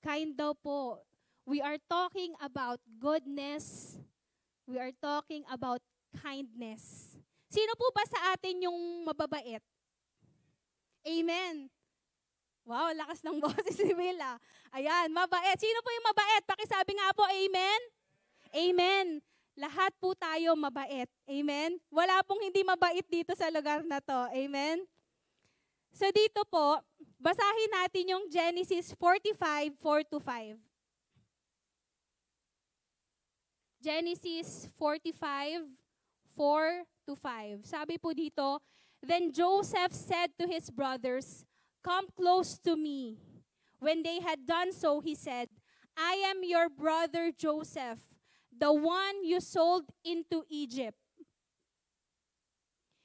Kind daw po. We are talking about goodness. We are talking about kindness. Sino po ba sa atin yung mababait? Amen. Wow, lakas ng boses ni Willa. Ayan, mabait. Sino po yung mabait? Pakisabi nga po, amen? Amen. Lahat po tayo mabait. Amen? Wala pong hindi mabait dito sa lugar na to. Amen? So dito po, basahin natin yung Genesis 45, 4-5. Genesis 45, 4-5. Sabi po dito, Then Joseph said to his brothers, Come close to me. When they had done so, he said, I am your brother Joseph, the one you sold into Egypt.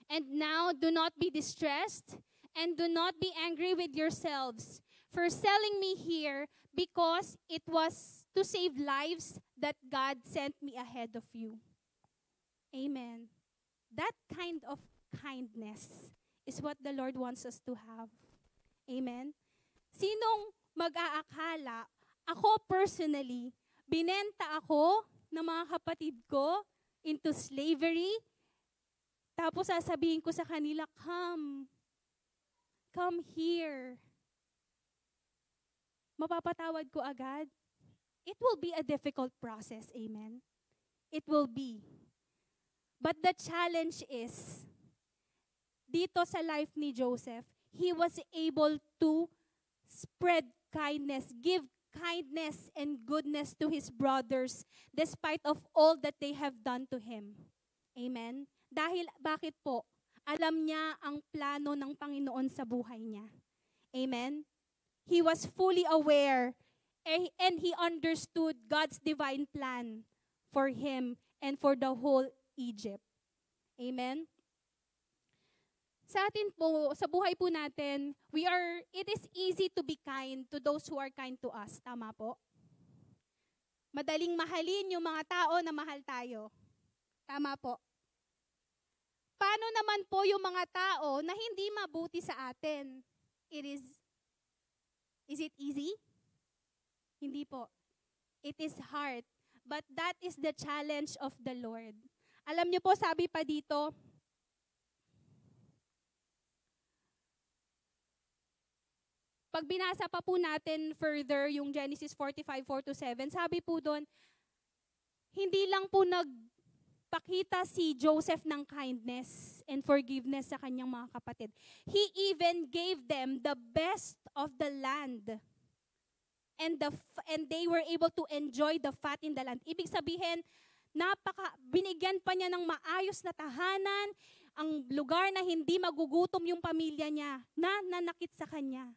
And now do not be distressed, and do not be angry with yourselves for selling me here, because it was to save lives that God sent me ahead of you. Amen. That kind of kindness is what the Lord wants us to have. Amen. Sinong mag-aakala, ako personally, binenta ako ng mga kapatid ko into slavery, tapos sasabihin ko sa kanila, come here. Mapapatawad ko agad? It will be a difficult process, amen? It will be. But the challenge is, dito sa life ni Joseph, he was able to spread kindness, give kindness and goodness to his brothers despite of all that they have done to him. Amen? Dahil, bakit po? Alam niya ang plano ng Panginoon sa buhay niya. Amen? He was fully aware and he understood God's divine plan for him and for the whole Egypt. Amen? Sa atin po, sa buhay po natin, it is easy to be kind to those who are kind to us. Tama po? Madaling mahalin yung mga tao na mahal tayo. Tama po? Paano naman po yung mga tao na hindi mabuti sa atin? Is it easy? Hindi po. It is hard. But that is the challenge of the Lord. Alam niyo po, sabi pa dito, pag binasa pa po natin further yung Genesis 45, 4-7, sabi po doon, hindi lang po nagpakita si Joseph ng kindness and forgiveness sa kanyang mga kapatid. He even gave them the best of the land. And they were able to enjoy the fat in the land. Ibig sabihin, binigyan pa niya ng maayos na tahanan, ang lugar na hindi magugutom yung pamilya niya, na nanakit sa kanya.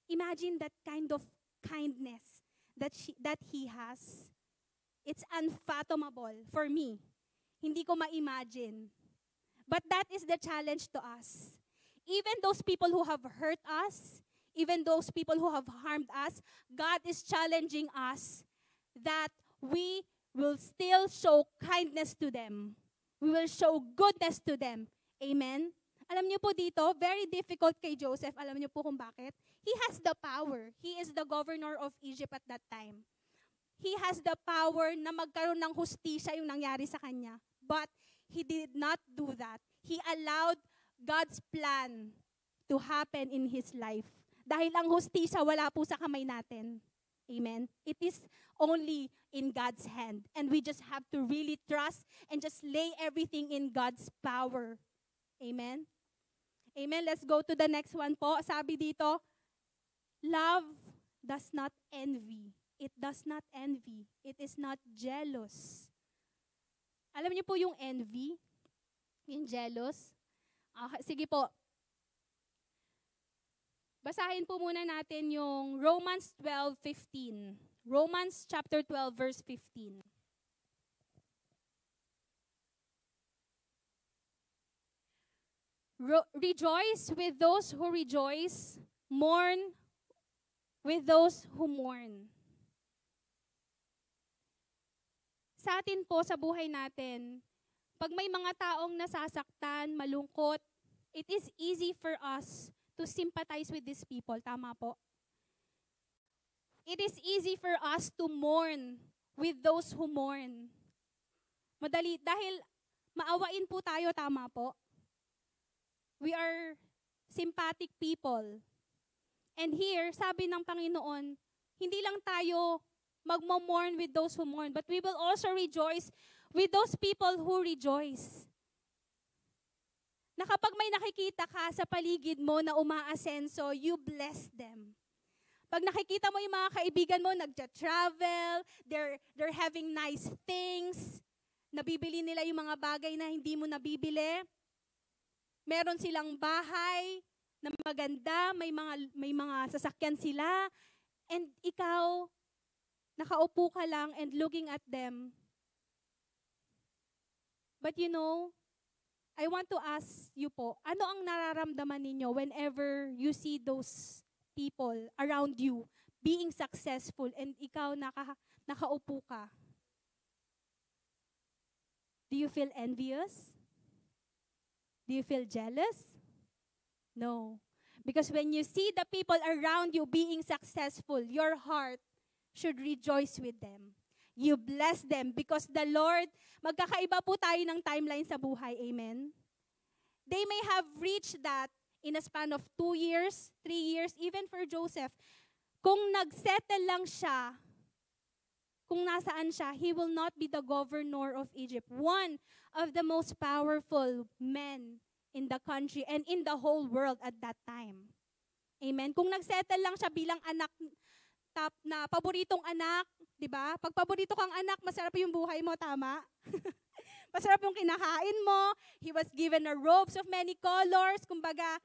Imagine that kind of kindness that he has. It's unfathomable for me. Hindi ko ma-imagine. But that is the challenge to us. Even those people who have hurt us, even those people who have harmed us, God is challenging us that we will still show kindness to them. We will show goodness to them. Amen? Alam niyo po dito, very difficult kay Joseph. Alam niyo po kung bakit? He has the power. He is the governor of Egypt at that time. He has the power na magkaroon ng hustisya yung nangyari sa kanya. But he did not do that. He allowed God's plan to happen in his life. Dahil ang hustisya wala po sa kamay natin. Amen? It is only in God's hand. And we just have to really trust and just lay everything in God's power. Amen? Amen. Let's go to the next one po. Sabi dito, love does not envy. It does not envy. It is not jealous. Alam niyo po yung envy? Yung jealous? Sige po. Basahin po muna natin yung Romans 12:15. Romans chapter 12 verse 15. Rejoice with those who rejoice, mourn with those who mourn. Sa atin po, sa buhay natin, pag may mga taong nasasaktan, malungkot, it is easy for us to sympathize with these people. Tama po? It is easy for us to mourn with those who mourn. Madali, dahil maawain po tayo, tama po? We are sympathetic people. And here, sabi ng Panginoon, hindi lang tayo magmo-mourn with those who mourn, but we will also rejoice with those people who rejoice. na kapag may nakikita ka sa paligid mo na umaasenso, you bless them. Pag nakikita mo yung mga kaibigan mo, nagja-travel, they're having nice things, nabibili nila yung mga bagay na hindi mo nabibili, meron silang bahay na maganda, may mga sasakyan sila, and ikaw, nakaupo ka lang and looking at them. But you know, I want to ask you po, ano ang nararamdaman ninyo whenever you see those people around you being successful and ikaw nakaupo ka? Do you feel envious? Do you feel jealous? No. Because when you see the people around you being successful, your heart should rejoice with them. You bless them because the Lord, magkakaiba po tayo ng timeline sa buhay. Amen? They may have reached that in a span of 2 years, 3 years, even for Joseph. Kung nagsettle lang siya, kung nasaan siya, he will not be the governor of Egypt. One of the most powerful men in the country and in the whole world at that time. Amen? Kung nagsettle lang siya bilang anak, top na paboritong anak, di ba? Pag paborito kang anak, masarap yung buhay mo, tama? Masarap yung kinakain mo. He was given a robes of many colors. Kumbaga,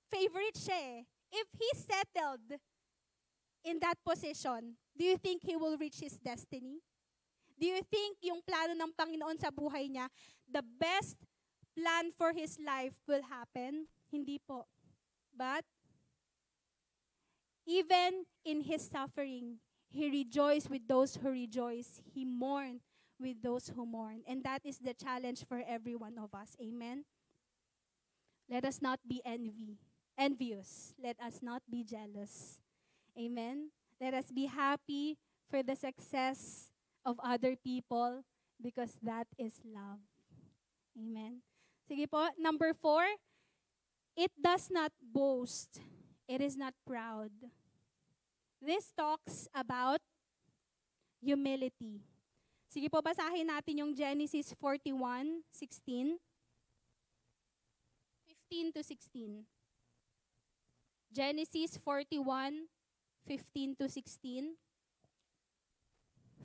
favorite siya eh. If he settled in that position, do you think he will reach his destiny? Do you think yung plano ng Panginoon sa buhay niya, the best plan for his life will happen? Hindi po. But, even in his suffering, he rejoiced with those who rejoice. He mourned with those who mourn. And that is the challenge for every one of us. Amen? Let us not be envious. Let us not be jealous. Amen? Let us be happy for the success of other people because that is love. Amen? Sige po, number 4, it does not boast. It is not proud. This talks about humility. Sige po, basahin natin yung Genesis 41:16. 15 to 16. Genesis 41:15 to 16.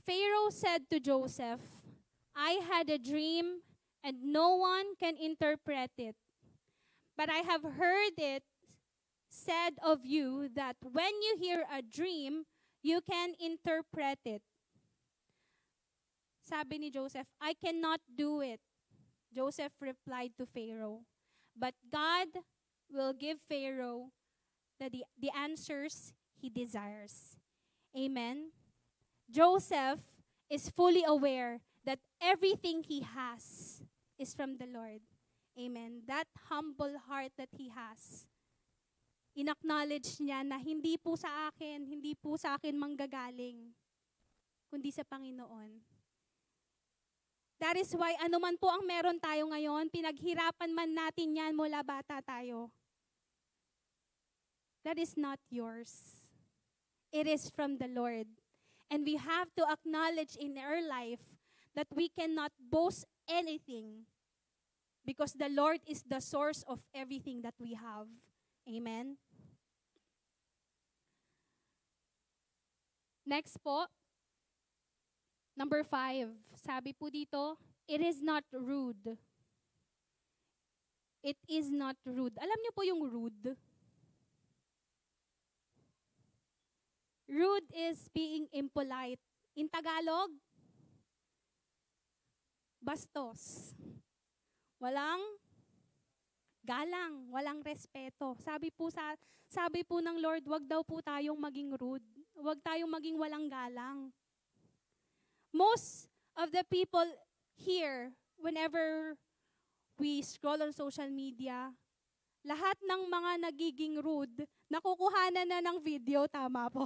Pharaoh said to Joseph, I had a dream and no one can interpret it. But I have heard it said of you that when you hear a dream, you can interpret it. Sabi ni Joseph, I cannot do it. Joseph replied to Pharaoh, but God will give Pharaoh the answers he desires. Amen. Joseph is fully aware that everything he has is from the Lord. Amen. That humble heart that he has, in-acknowledge niya na hindi po sa akin manggagaling, kundi sa Panginoon. That is why anuman po ang meron tayo ngayon, pinaghirapan man natin yan mula bata tayo. That is not yours. It is from the Lord. And we have to acknowledge in our life that we cannot boast anything because the Lord is the source of everything that we have. Amen. Next po, number 5. Sabi po dito, it is not rude. It is not rude. Alam niyo po yung rude? Rude is being impolite. In Tagalog, bastos. Walang galang, walang respeto. Sabi po ng Lord, wag daw po tayong maging rude. Wag tayong maging walang galang. Most of the people here, whenever we scroll on social media, lahat ng mga nagiging rude, nakukuhanan na ng video, tama po?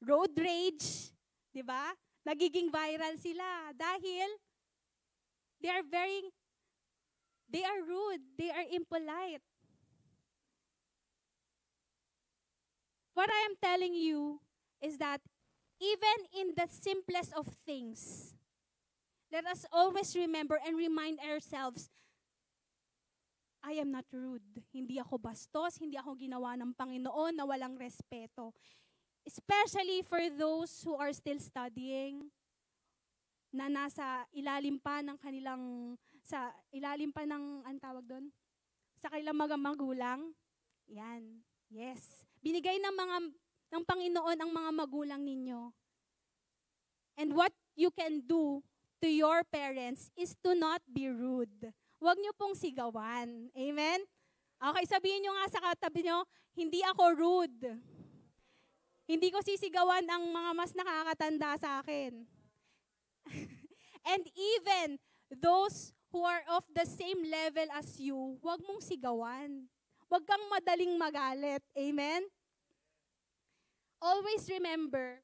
Road rage, di ba? Nagiging viral sila dahil they are rude, they are impolite. What I am telling you is that even in the simplest of things, let us always remember and remind ourselves I am not rude. Hindi ako bastos, hindi ako ginawa ng Panginoon na walang respeto. Especially for those who are still studying, na nasa ilalim pa ng kanilang, sa ilalim pa ng, anong tawag doon? Sa kanilang mga magulang. Yan. Yes. Binigay ng Panginoon ang mga magulang ninyo. And what you can do to your parents is to not be rude. Huwag niyo pong sigawan. Amen? Okay, sabihin niyo nga sa katabi niyo, hindi ako rude. Hindi ko sisigawan ang mga mas nakakatanda sa akin. And even those who are of the same level as you, huwag mong sigawan. Huwag kang madaling magalit. Amen? Always remember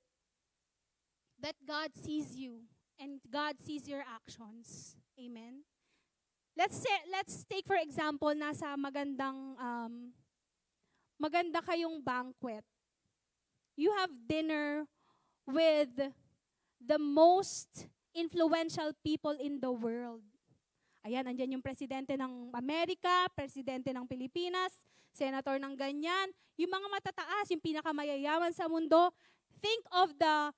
that God sees you and God sees your actions. Amen? Let's take for example, nasa maganda kayong banquet. You have dinner with the most influential people in the world. Ayan, andyan yung presidente ng Amerika, presidente ng Pilipinas, senator ng ganyan, yung mga matataas, yung pinakamayayaman sa mundo. Think of the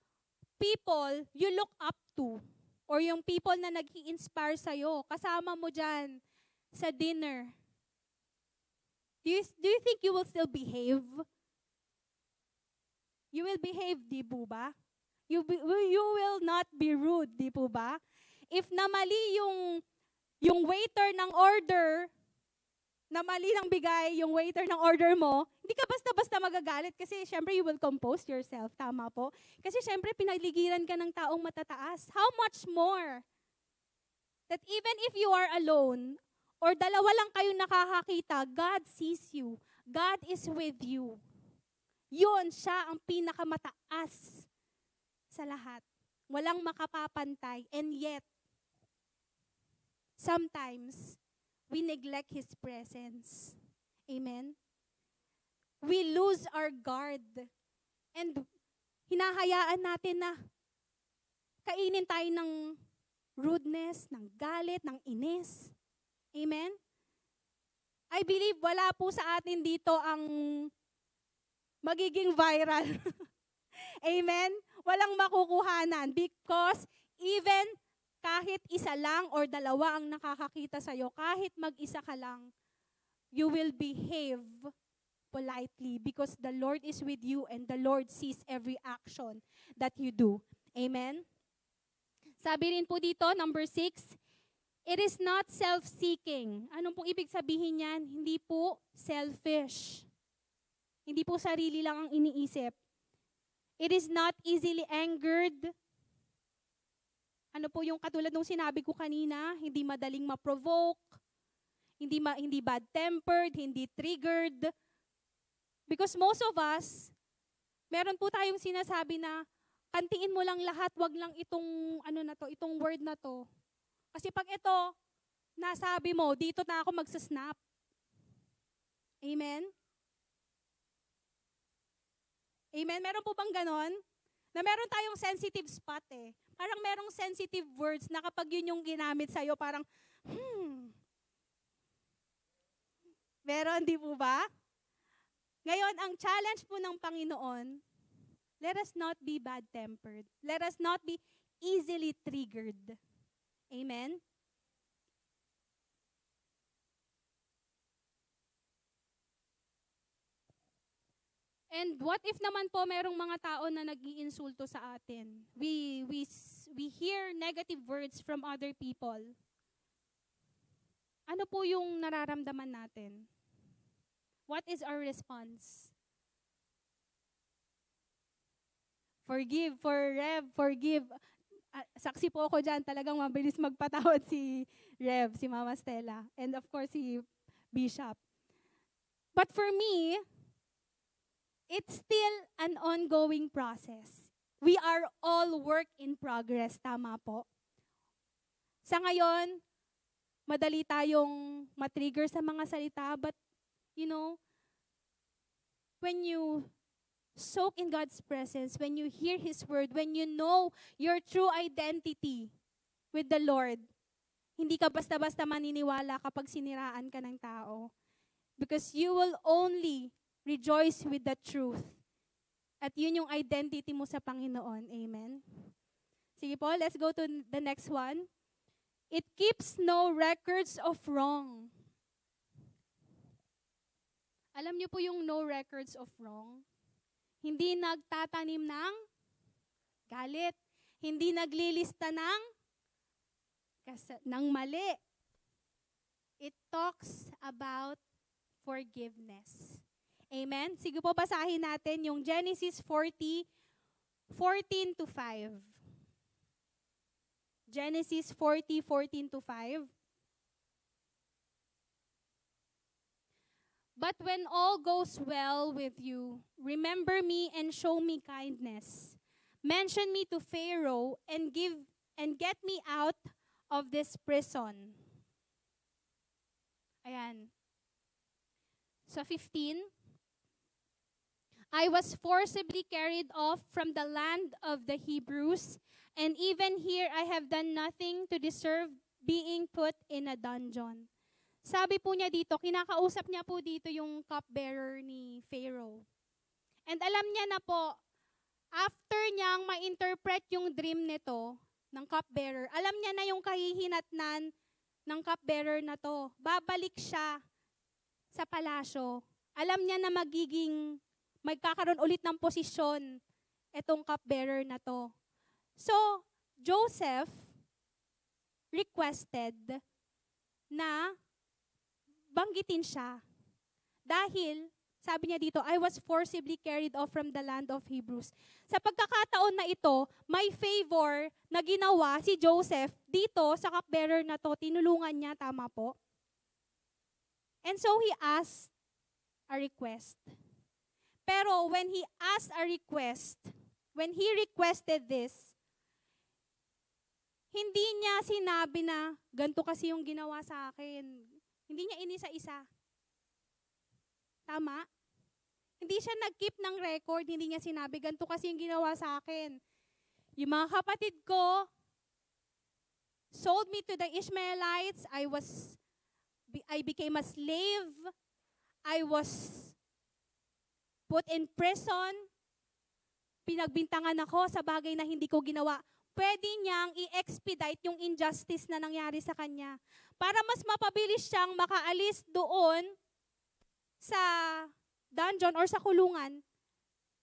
people you look up to, or yung people na nag-i-inspire sa'yo. Kasama mo dyan sa dinner. Do you think you will still behave? You will behave, di po ba? You will not be rude, di po ba? If namali yung waiter ng order, namali ng bigay yung waiter ng order mo, hindi ka basta-basta magagalit kasi syempre you will compose yourself. Tama po? Kasi syempre pinagligiran ka ng taong matataas. How much more that even if you are alone or dalawa lang kayong nakakakita, God sees you. God is with you. Yun, siya ang pinakamataas sa lahat. Walang makapapantay. And yet, sometimes, we neglect His presence. Amen? We lose our guard. And hinahayaan natin na kainin tayo ng rudeness, ng galit, ng inis. Amen? I believe wala po sa atin dito ang magiging viral. Amen? Walang makukuhanan because even kahit isa lang or dalawa ang nakakakita sa'yo, kahit mag-isa ka lang, you will behave politely because the Lord is with you and the Lord sees every action that you do. Amen? Sabi rin po dito, number 6, it is not self-seeking. Anong pong ibig sabihin yan? Hindi po selfish. Hindi po sarili lang ang iniisip. It is not easily angered. Ano po yung katulad nung sinabi ko kanina, hindi madaling ma-provoke, hindi bad-tempered, hindi triggered. Because most of us, meron po tayong sinasabi na, kantiin mo lang lahat, wag lang itong word na to. Kasi pag ito, nasabi mo, dito na ako magsasnap. Amen? Amen? Meron po bang ganon? Na meron tayong sensitive spot eh. Parang merong sensitive words na kapag yun yung ginamit sa'yo, parang, Meron, di po ba? Ngayon, ang challenge po ng Panginoon, let us not be bad-tempered. Let us not be easily triggered. Amen? And what if naman po merong mga tao na nag-iinsulto sa atin? We hear negative words from other people. Ano po yung nararamdaman natin? What is our response? Forgive, forgive. Saksi po ako dyan, talagang mabilis magpatawad si Rev, si Mama Stella, and of course si Bishop. But for me, it's still an ongoing process. We are all work in progress, tama po. Sa ngayon, madali tayong matrigger sa mga salita, but you know, when you soak in God's presence, when you hear His word, when you know your true identity with the Lord, hindi ka basta-basta maniniwala kapag siniraan ka ng tao. Because you will only rejoice with the truth. At yun yung identity mo sa Panginoon. Amen? Sige po, let's go to the next one. It keeps no records of wrong. Alam niyo po yung no records of wrong? Hindi nagtatanim ng galit. Hindi naglilista ng mali. It talks about forgiveness. Amen? Sige po, basahin natin yung Genesis 40:14 to 5. Genesis 40:14-5. But when all goes well with you, remember me and show me kindness. Mention me to Pharaoh and get me out of this prison. Ayan. So 15. I was forcibly carried off from the land of the Hebrews, and even here I have done nothing to deserve being put in a dungeon. Sabi po niya dito, kinakausap niya po dito yung cupbearer ni Pharaoh. And alam niya na po, after niyang ma-interpret yung dream nito ng cupbearer, alam niya na yung kahihinatnan ng cupbearer na to. Babalik siya sa palasyo. Alam niya na magkakaroon ulit ng posisyon itong cupbearer na to. So, Joseph requested na banggitin siya. Dahil, sabi niya dito, I was forcibly carried off from the land of Hebrews. Sa pagkakataon na ito, may favor na ginawa si Joseph dito sa cupbearer na to. Tinulungan niya, tama po. And so he asked a request. Pero when he asked a request, when he requested this, hindi niya sinabi na, ganito kasi yung ginawa sa akin. Hindi niya inisa-isa. Tama? Hindi siya nag-keep ng record, hindi niya sinabi, ganito kasi yung ginawa sa akin. Yung mga kapatid ko, sold me to the Ishmaelites, I became a slave, I was put in prison, pinagbintangan ako sa bagay na hindi ko ginawa. Pwede niyang i-expedite yung injustice na nangyari sa kanya. Para mas mapabilis siyang makaalis doon sa dungeon or sa kulungan,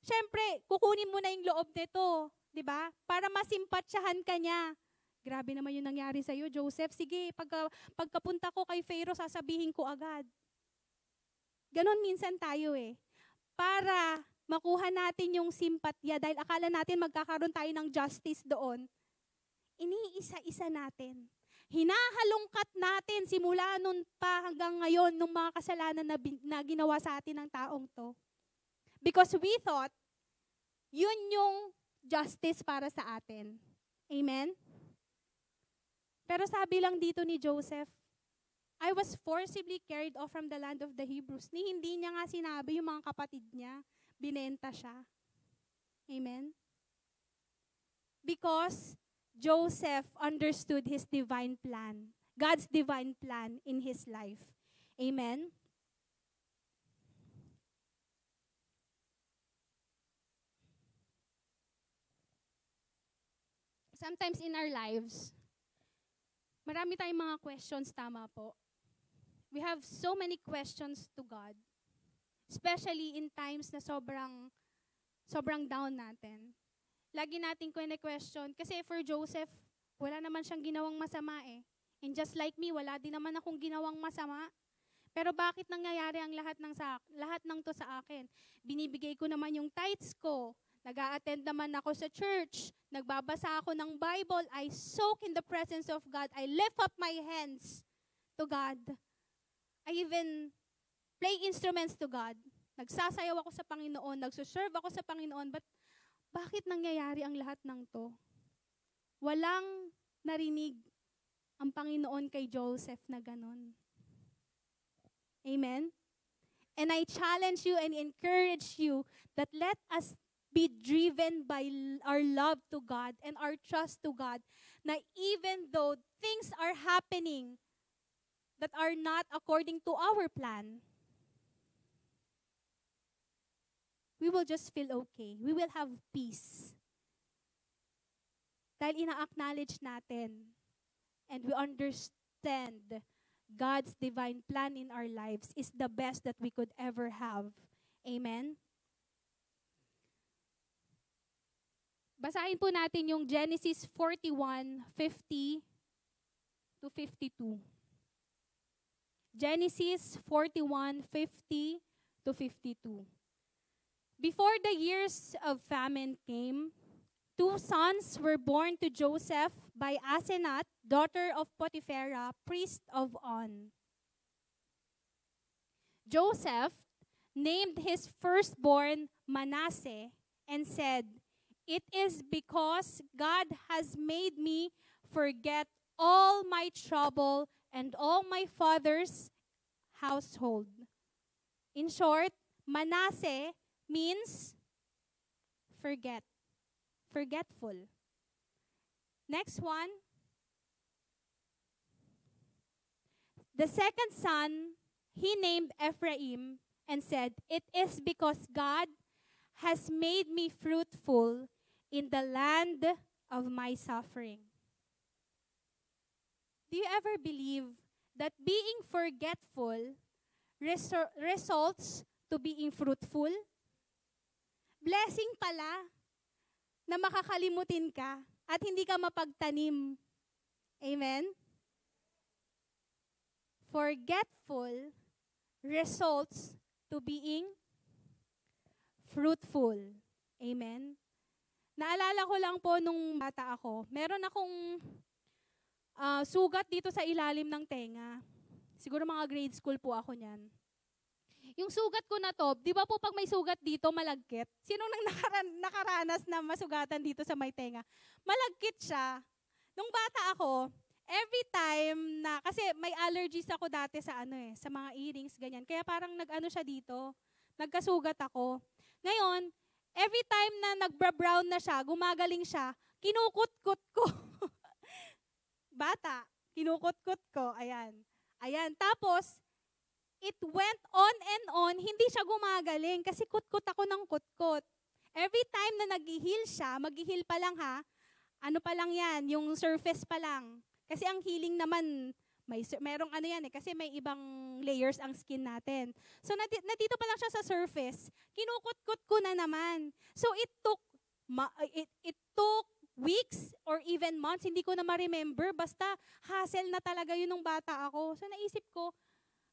syempre, kukunin mo na yung loob nito, di ba? Para masimpatsyahan ka niya. Grabe naman yung nangyari sa'yo, Joseph. Sige, pagkapunta ko kay Pharaoh, sasabihin ko agad. Ganon minsan tayo para makuha natin yung simpatya dahil akala natin magkakaroon tayo ng justice doon, iniisa-isa natin. Hinahalungkat natin simula nun pa hanggang ngayon nung mga kasalanan na ginawa sa atin ng taong to. Because we thought, yun yung justice para sa atin. Amen? Pero sabi lang dito ni Joseph, I was forcibly carried off from the land of the Hebrews. Hindi niya nga sinabi yung mga kapatid niya, binenta siya. Amen? Because Joseph understood his divine plan. God's divine plan in his life. Amen? Sometimes in our lives, marami tayong mga questions, tama po. We have so many questions to God. Especially in times na sobrang down natin. Lagi natin question. Kasi for Joseph, wala naman siyang ginawang masama And just like me, wala din naman akong ginawang masama. Pero bakit nangyayari ang lahat ng to sa akin? Binibigay ko naman yung tithes ko. Nag-a-attend naman ako sa church. Nagbabasa ako ng Bible. I soak in the presence of God. I lift up my hands to God. I even play instruments to God. Nagsasayaw ako sa Panginoon. Nagsuserve ako sa Panginoon. But bakit nangyayari ang lahat ng to? Walang narinig ang Panginoon kay Joseph na ganon. Amen? And I challenge you and encourage you that let us be driven by our love to God and our trust to God, na even though things are happening that are not according to our plan, we will just feel okay. We will have peace. Dahil ina-acknowledge natin and we understand God's divine plan in our lives is the best that we could ever have. Amen? Basahin po natin yung Genesis 41:50 to 52. Genesis 41:50 to 52. Before the years of famine came, 2 sons were born to Joseph by Asenath, daughter of Potiphera, priest of On. Joseph named his firstborn Manasseh and said, "It is because God has made me forget all my trouble and all my father's household." In short, Manasseh means forget, forgetful. Next one. The second son, he named Ephraim and said, "It is because God has made me fruitful in the land of my suffering." Do you ever believe that being forgetful results to being fruitful? Blessing pala na makakalimutin ka at hindi ka mapagtanim. Amen? Forgetful results to being fruitful. Amen? Naalala ko lang po nung bata ako, meron akong sugat dito sa ilalim ng tenga. Siguro mga grade school po ako niyan. Yung sugat ko na to, di ba po pag may sugat dito, malagkit? Sinong nakaranas na masugatan dito sa may tenga? Malagkit siya. Nung bata ako, every time na, kasi may allergies ako dati sa sa mga earrings, ganyan. Kaya parang nag-ano siya dito, nagkasugat ako. Ngayon, every time na nagbra-brown na siya, gumagaling siya, kinukut-kut ko. Bata, kinukut-kut ko, ayan. Ayan, tapos, it went on and on, hindi siya gumagaling kasi kutkot ako ng kutkot. Every time na nag-heal siya, mag-heal pa lang ha, ano pa lang yan, yung surface pa lang. Kasi ang healing naman, merong kasi may ibang layers ang skin natin. So nandito pa lang siya sa surface, kinukutkot ko na naman. So it took weeks or even months, hindi ko na ma-remember, basta hassle na talaga yun nung bata ako. So naisip ko,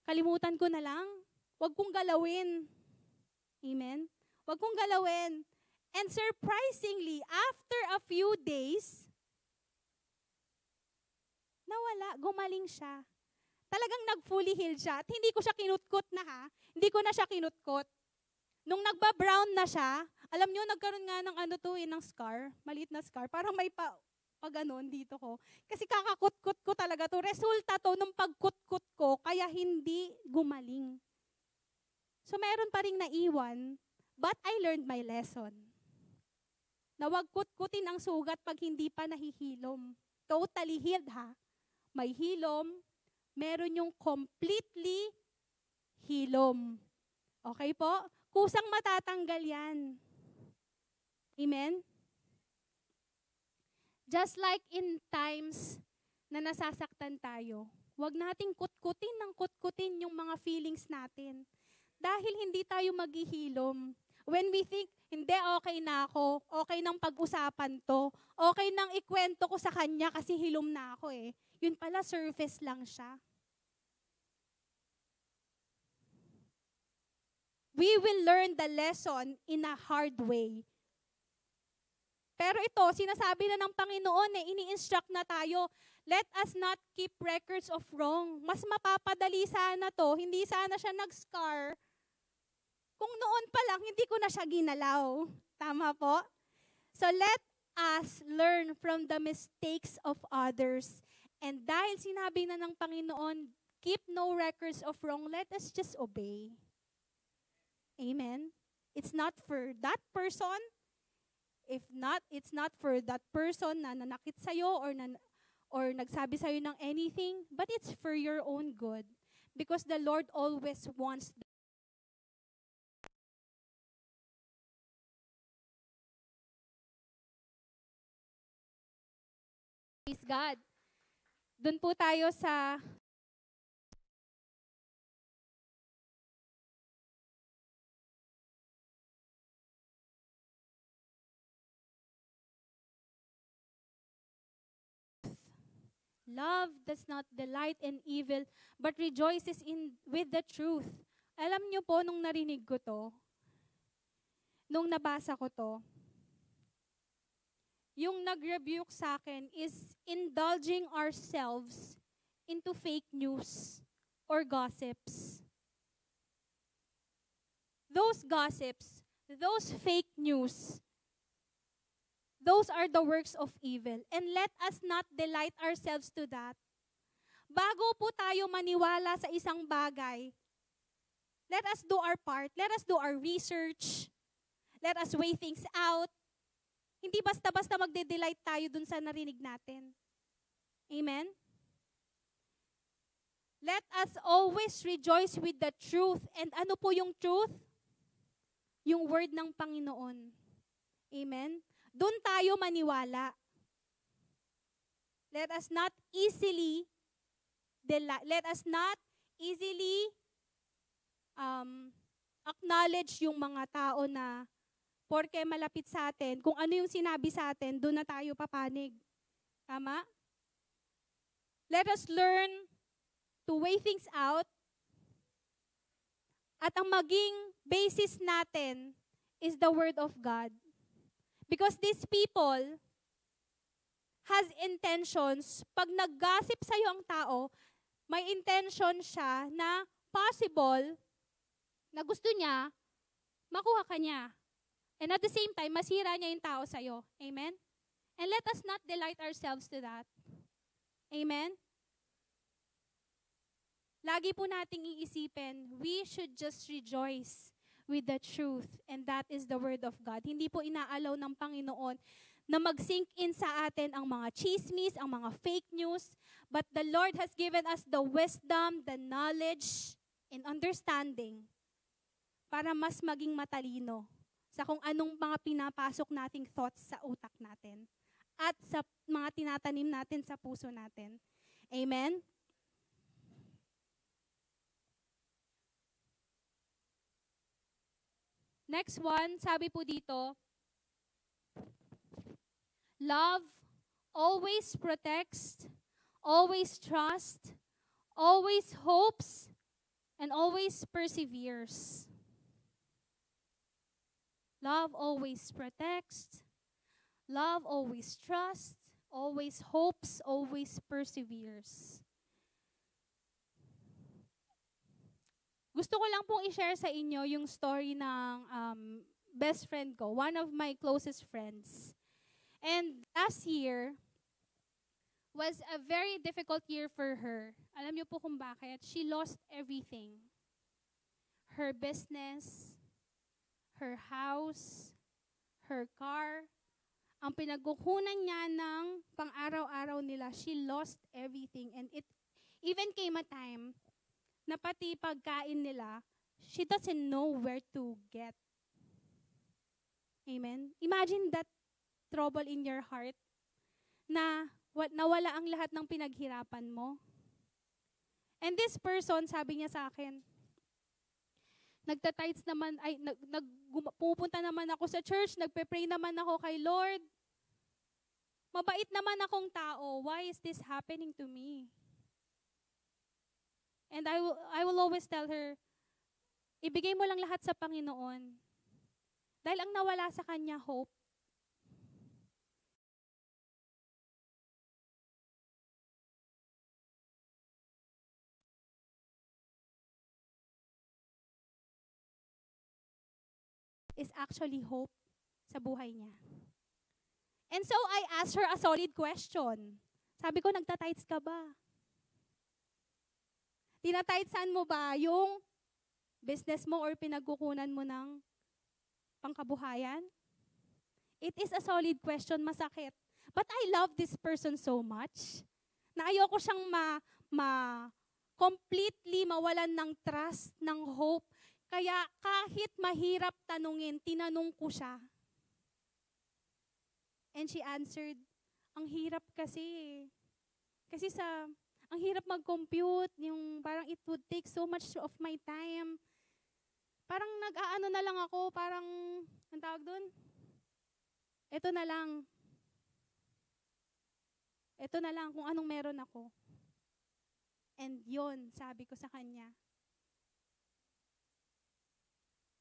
kalimutan ko na lang. Huwag kong galawin. Amen? Huwag kong galawin. And surprisingly, after a few days, nawala, gumaling siya. Talagang nag-fully healed siya. At hindi ko siya kinutkot na ha. Hindi ko na siya kinutkot. Nung nagba-brown na siya, alam nyo, nagkaroon nga ng ng scar. Maliit na scar. Parang may pag-ganon dito ko. Kasi kakakutkot ko talaga to. Resulta to nung pagkutkot ko, kaya hindi gumaling. So meron pa ring naiwan, but I learned my lesson. Na wag kutkutin ang sugat pag hindi pa nahihilom. Totally healed ha. May hilom, meron yung completely hilom. Okay po? Kusang matatanggal yan. Amen? Just like in times na nasasaktan tayo, huwag nating kutkutin yung mga feelings natin. Dahil hindi tayo maghihilom. When we think, hindi, okay na ako, okay nang pag-usapan to, okay nang ikwento ko sa kanya kasi hilom na ako eh. Yun pala, surface lang siya. We will learn the lesson in a hard way. Pero ito, sinasabi na ng Panginoon ini-instruct na tayo, let us not keep records of wrong. Mas mapapadali sana to, hindi sana siya nag-scar. Kung noon pa lang, hindi ko na siya ginalaw. Tama po? So let us learn from the mistakes of others. And dahil sinabi na ng Panginoon, keep no records of wrong, let us just obey. Amen? It's not for that person, if not, it's not for that person na nanakit sa'yo or nagsabi sa'yo ng anything, but it's for your own good. Because the Lord always wants. Praise God. Doon po tayo sa love does not delight in evil, but rejoices with the truth. Alam niyo po, nung narinig ko to, nung nabasa ko to, yung nag-rebuke sa akin is indulging ourselves into fake news or gossips. Those gossips, those fake news, those are the works of evil. And let us not delight ourselves to that. Bago po tayo maniwala sa isang bagay, let us do our part. Let us do our research. Let us weigh things out. Hindi basta-basta magde-delight tayo dun sa narinig natin. Amen? Let us always rejoice with the truth. And ano po yung truth? Yung word ng Panginoon. Amen? Doon tayo maniwala. Let us not easily acknowledge yung mga tao na porke malapit sa atin, kung ano yung sinabi sa atin, doon na tayo papanig. Tama? Let us learn to weigh things out. At ang maging basis natin is the Word of God. Because these people has intentions, pag nag-gossip sa'yo ang tao, may intention siya na possible na gusto niya, makuha ka niya. And at the same time, masira niya yung tao sa'yo. Amen? And let us not delight ourselves to that. Amen? Lagi po nating iisipin, we should just rejoice with the truth. And that is the Word of God. Hindi po inaalaw ng Panginoon na mag-sink in sa atin ang mga chismis, ang mga fake news. But the Lord has given us the wisdom, the knowledge, and understanding para mas maging matalino sa kung anong mga pinapasok nating thoughts sa utak natin at sa mga tinatanim natin sa puso natin. Amen? Next one, sabi po dito, love always protects, always trusts, always hopes, and always perseveres. Love always protects, love always trusts, always hopes, always perseveres. Gusto ko lang pong i-share sa inyo yung story ng best friend ko, one of my closest friends. And last year was a very difficult year for her. Alam niyo po kung bakit? She lost everything. Her business, her house, her car. Ang pinagkukunan niya ng pang-araw-araw nila, she lost everything. And it even came a time na pati pagkain nila, she doesn't know where to get. Amen? Imagine that trouble in your heart na nawala ang lahat ng pinaghirapan mo. And this person, sabi niya sa akin, nagtatides naman, pupunta naman ako sa church, nagpe-pray naman ako kay Lord. Mabait naman akong tao. Why is this happening to me? And I will always tell her, ibigay mo lang lahat sa Panginoon. Dahil ang nawala sa Kanya, hope. Is actually hope sa buhay niya. And so I asked her a solid question. Sabi ko, nagtatides ka ba? Tinatidesaan mo ba yung business mo or pinagkukunan mo ng pangkabuhayan? It is a solid question, masakit. But I love this person so much na ayoko siyang completely mawalan ng trust, ng hope. Kaya kahit mahirap tanungin, tinanong ko siya. And she answered, ang hirap kasi. Kasi ang hirap mag-compute, yung parang it would take so much of my time. Parang nag-aano na lang ako, parang, ang tawag doon? Ito na lang. Ito na lang kung anong meron ako. And yon, sabi ko sa kanya,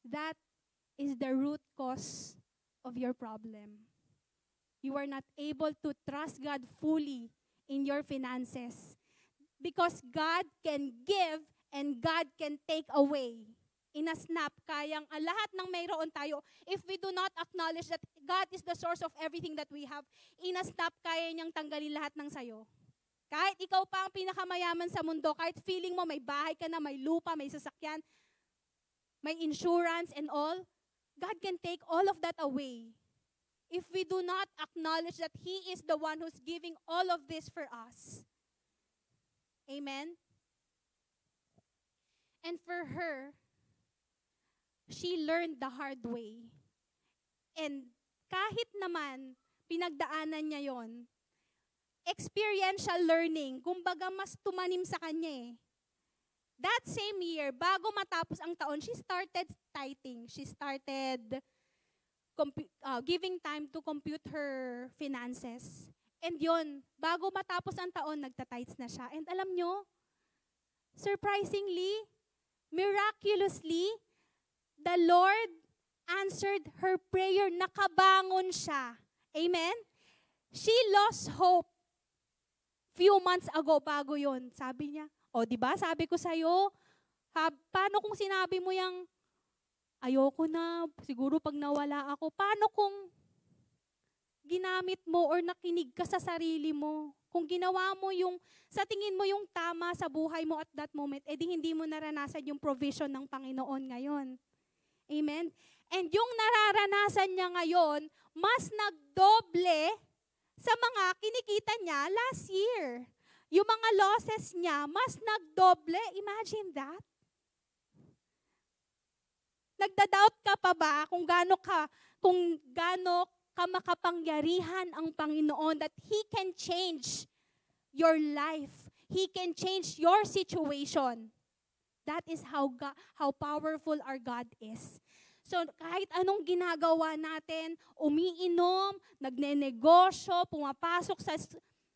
that is the root cause of your problem. You are not able to trust God fully in your finances. Because God can give and God can take away. In a snap, kayang lahat ng mayroon tayo, if we do not acknowledge that God is the source of everything that we have, in a snap, kaya niyang tanggalin lahat ng sayo. Kahit ikaw pa ang pinakamayaman sa mundo, kahit feeling mo may bahay ka na, may lupa, may sasakyan, may insurance and all, God can take all of that away. If we do not acknowledge that He is the one who's giving all of this for us. Amen? And for her, she learned the hard way. And kahit naman pinagdaanan niya yon, experiential learning, kumbaga mas tumanim sa kanya eh. That same year, bago matapos ang taon, she started tithing. She started giving time to compute her finances. And yon, bago matapos ang taon, nagtatites na siya. And alam nyo, surprisingly, miraculously, the Lord answered her prayer. Nakabangon siya. Amen? She lost hope few months ago, bago yon. Sabi niya, o diba, sabi ko sa'yo, paano kung sinabi mo yung, ayoko na, siguro pag nawala ako, paano kung ginamit mo or nakinig ka sa sarili mo? Kung ginawa mo yung, sa tingin mo yung tama sa buhay mo at that moment, edi hindi mo naranasan yung provision ng Panginoon ngayon. Amen? And yung nararanasan niya ngayon, mas nagdoble sa mga kinikita niya last year. Yung mga losses niya, mas nagdoble. Imagine that. Nagda-doubt ka pa ba kung gaano ka makapangyarihan ang Panginoon that He can change your life. He can change your situation. That is how powerful our God is. So kahit anong ginagawa natin, umiinom, nagnenegosyo, pumapasok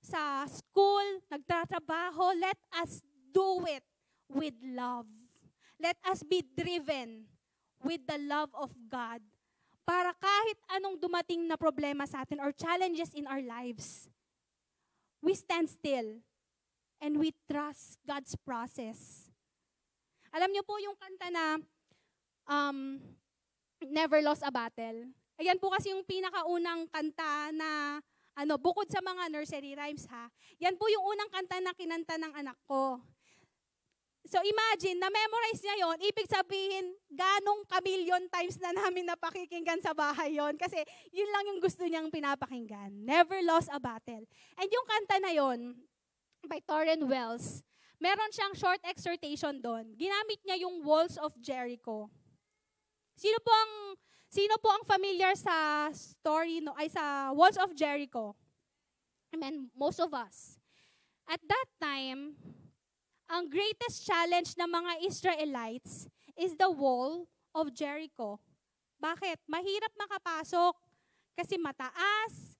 sa school, nagtatrabaho, let us do it with love. Let us be driven with the love of God. Para kahit anong dumating na problema sa atin or challenges in our lives, we stand still and we trust God's process. Alam niyo po yung kanta na Never Lost a Battle. Ayan po kasi yung pinakaunang kanta na bukod sa mga nursery rhymes ha. Yan po yung unang kanta na kinanta ng anak ko. So imagine, na-memorize niya yon, ibig sabihin, ganong kamilyon times na namin napakikinggan sa bahay yon. Kasi yun lang yung gusto niyang pinapakinggan. Never Lost a Battle. And yung kanta na yon, by Torren Wells, meron siyang short exhortation doon. Ginamit niya yung Walls of Jericho. Sino po ang familiar sa story, sa Walls of Jericho? I mean, most of us. At that time, ang greatest challenge ng mga Israelites is the Wall of Jericho. Bakit? Mahirap makapasok kasi mataas,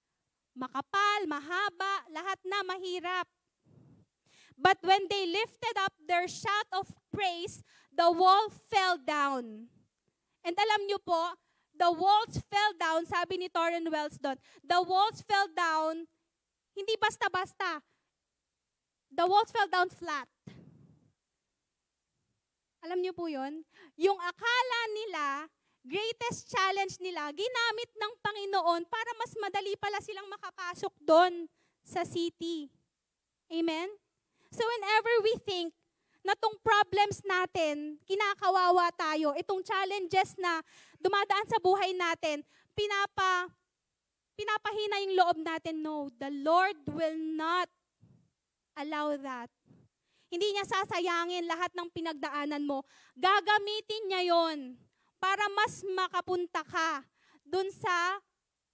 makapal, mahaba, lahat na mahirap. But when they lifted up their shout of praise, the wall fell down. And alam niyo po, the walls fell down, sabi ni Torren Wells doon, the walls fell down, hindi basta-basta. The walls fell down flat. Alam niyo po yun? Yung akala nila, greatest challenge nila, ginamit ng Panginoon para mas madali pala silang makapasok doon sa city. Amen? So whenever we think na tong problems natin, kinakawawa tayo, itong challenges na dumadaan sa buhay natin, napapahina yung loob natin, no. The Lord will not allow that. Hindi niya sasayangin lahat ng pinagdaanan mo. Gagamitin niya yon para mas makapunta ka dun sa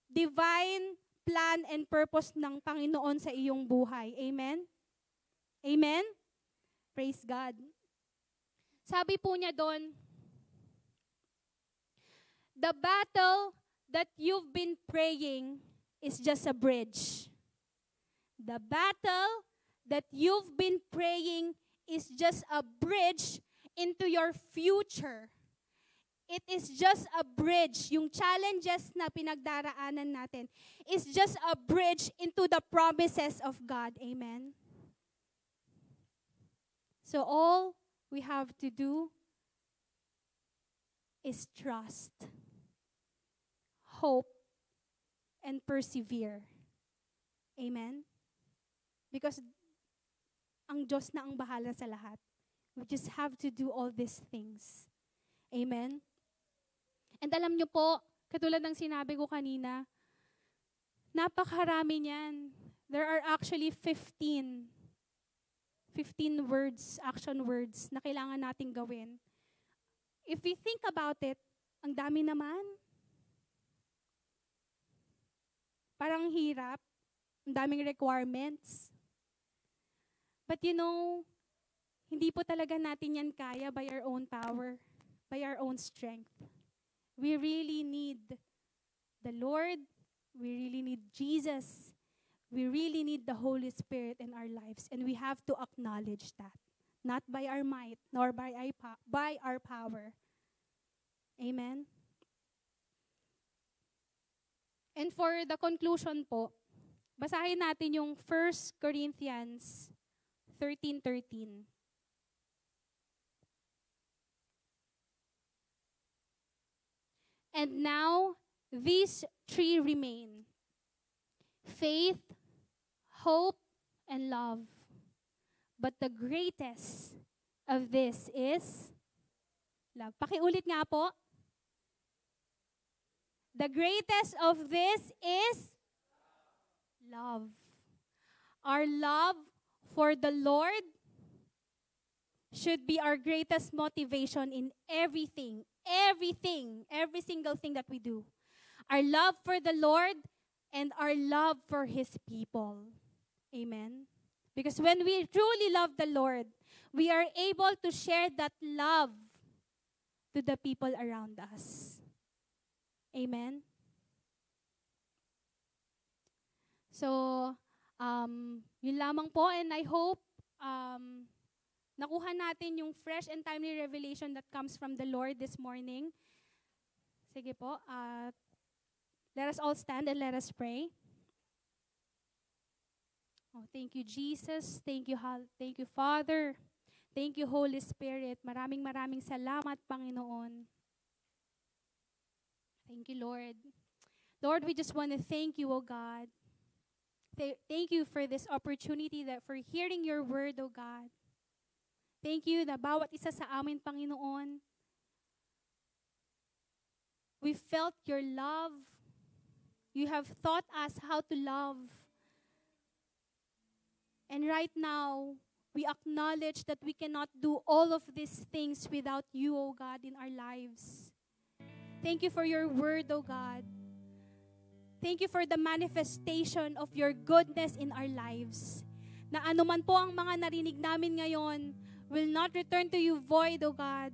divine plan and purpose ng Panginoon sa iyong buhay. Amen? Amen? Praise God. Sabi po niya doon, the battle that you've been praying is just a bridge. The battle that you've been praying is just a bridge into your future. It is just a bridge. Yung challenges na pinagdaraanan natin is just a bridge into the promises of God. Amen? So all we have to do is trust, hope, and persevere. Amen? Because ang Diyos na ang bahala sa lahat. We just have to do all these things. Amen? And alam nyo po, katulad ng sinabi ko kanina, napakarami niyan. There are actually 15 words, action words na kailangan nating gawin. If we think about it, ang dami naman. Parang hirap. Ang daming requirements. But you know, hindi po talaga natin yan kaya by our own power, by our own strength. We really need the Lord. We really need Jesus. We really need the Holy Spirit in our lives. And we have to acknowledge that. Not by our might, nor by our power. Amen? And for the conclusion po, basahin natin yung 1 Corinthians 13:13. And now, these three remain: faith, hope, and love. But the greatest of this is love. Pakiulit nga po. The greatest of this is love. Our love for the Lord should be our greatest motivation in everything, every single thing that we do. Our love for the Lord and our love for His people. Amen? Because when we truly love the Lord, we are able to share that love to the people around us. Amen? So, yun lamang po, and I hope nakuha natin yung fresh and timely revelation that comes from the Lord this morning. Sige po, let us all stand and let us pray. Oh, thank you, Jesus. Thank you, Father. Thank you, Holy Spirit. Maraming salamat, Panginoon. Thank you, Lord. Lord, we just want to thank you, O God. Thank you for this opportunity, that for hearing your word, O God. Thank you na bawat isa sa amin, Panginoon, we felt your love. You have taught us how to love. And right now, we acknowledge that we cannot do all of these things without you, O God, in our lives. Thank you for your word, O God. Thank you for the manifestation of your goodness in our lives. Na anuman po ang mga narinig namin ngayon will not return to you void, O God,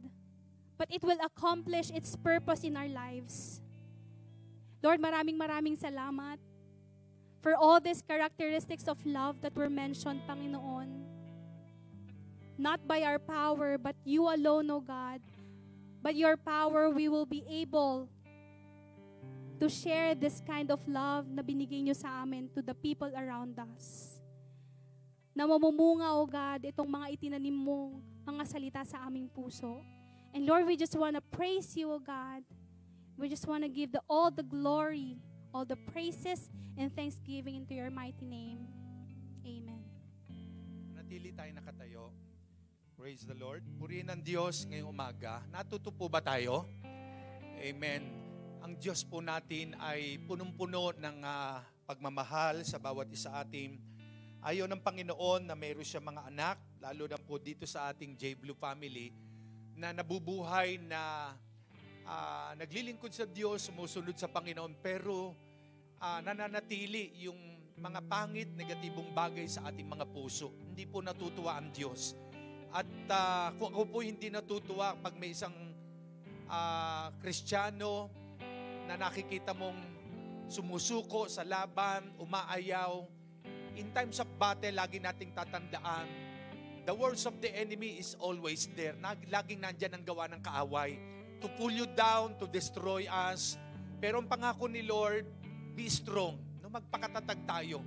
but it will accomplish its purpose in our lives. Lord, maraming salamat for all these characteristics of love that were mentioned, Panginoon. Not by our power, but you alone, O God. By your power, we will be able to share this kind of love na binigay nyo sa amin to the people around us. Na mamumunga, O God, itong mga itinanim mong mga salita sa aming puso. And Lord, we just want to praise you, O God. We just want to give all the glory, all the praises, and thanksgiving into your mighty name. Amen. Natili tayo nakatayo. Praise the Lord. Purihin ang Diyos ngayong umaga. Natuto po ba tayo? Amen. Ang Diyos po natin ay punong-puno ng pagmamahal sa bawat isa atin. Ayaw ng Panginoon na mayroon siya mga anak, lalo na po dito sa ating J Blue family, na nabubuhay na naglilingkod sa Diyos, sumusunod sa Panginoon, pero nananatili yung mga pangit, negatibong bagay sa ating mga puso. Hindi po natutuwa ang Diyos. At kung ako po hindi natutuwa pag may isang Kristiyano na nakikita mong sumusuko sa laban, umaayaw, in times of battle, lagi nating tatandaan, the words of the enemy is always there. Laging nandyan ang gawa ng kaaway. To pull you down, to destroy us. Pero ang pangako ni Lord, be strong. No, magpakatatag tayo.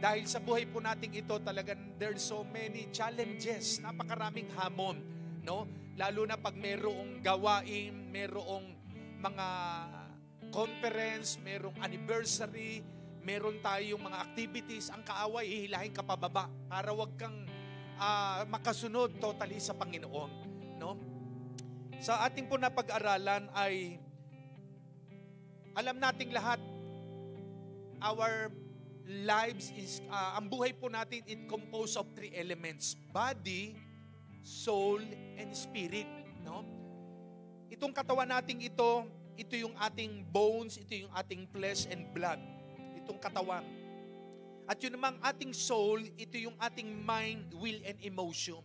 Dahil sa buhay po nating ito, talagang there's so many challenges, napakaraming hamon. No? Lalo na pag mayroong gawain, mayroong mga conference, mayroong anniversary, meron tayong mga activities, ang kaaway, ihilahin ka pababa para wag kang makasunod totally sa Panginoon. No? Sa ating po na pag-aralan ay alam nating lahat, our lives is, ang buhay po natin is composed of 3 elements: body, soul, and spirit. No? Itong katawan nating ito yung ating bones, ito yung ating flesh and blood. Itong katawan. At yun namang ating soul, ito yung ating mind, will, and emotion.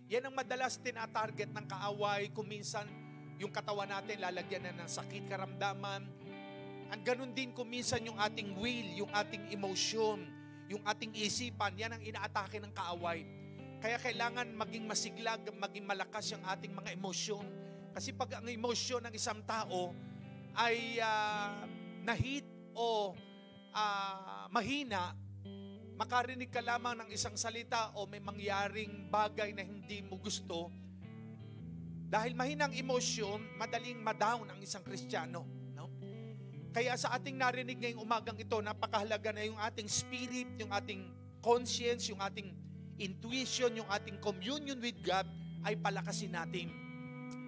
Yan ang madalas tinatarget ng kaaway. Kung minsan, yung katawan natin lalagyan na ng sakit, karamdaman. Ang ganun din kung minsan yung ating will, yung ating emotion, yung ating isipan, yan ang inaatake ng kaaway. Kaya kailangan maging masiglag, maging malakas yung ating mga emosyon. Kasi pag ang emosyon ng isang tao ay nahit o mahina, makarinig ka lamang ng isang salita o may mangyaring bagay na hindi mo gusto. Dahil mahinang emosyon, madaling madown ang isang Kristiyano. No? Kaya sa ating narinig ngayong umagang ito, napakahalaga na yung ating spirit, yung ating conscience, yung ating intuition, yung ating communion with God ay palakasin natin.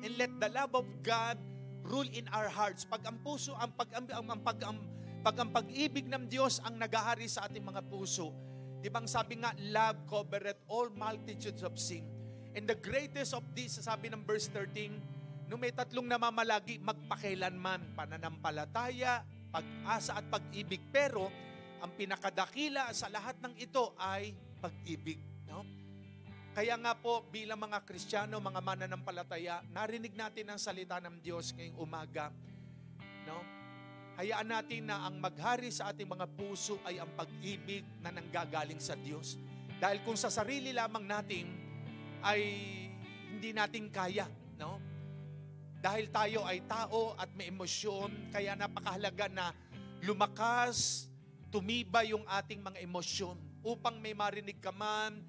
And let the love of God rule in our hearts. Pag ang puso, ang pag-ibig ng Diyos ang nagahari sa ating mga puso. Di bang sabi nga, love covereth all multitudes of sin. And the greatest of this, sabi ng verse 13, no, may 3 namamalagi, magpakailanman, pananampalataya, pag-asa at pag-ibig. Pero ang pinakadakila sa lahat ng ito ay pag-ibig. No? Kaya nga po, bilang mga Kristiyano, mga mananampalataya, narinig natin ang salita ng Diyos ngayong umaga. No? Hayaan natin na ang maghari sa ating mga puso ay ang pag-ibig na nanggagaling sa Diyos. Dahil kung sa sarili lamang natin ay hindi natin kaya. No? Dahil tayo ay tao at may emosyon, kaya napakahalaga na lumakas, tumibay yung ating mga emosyon. Upang may marinig ka man,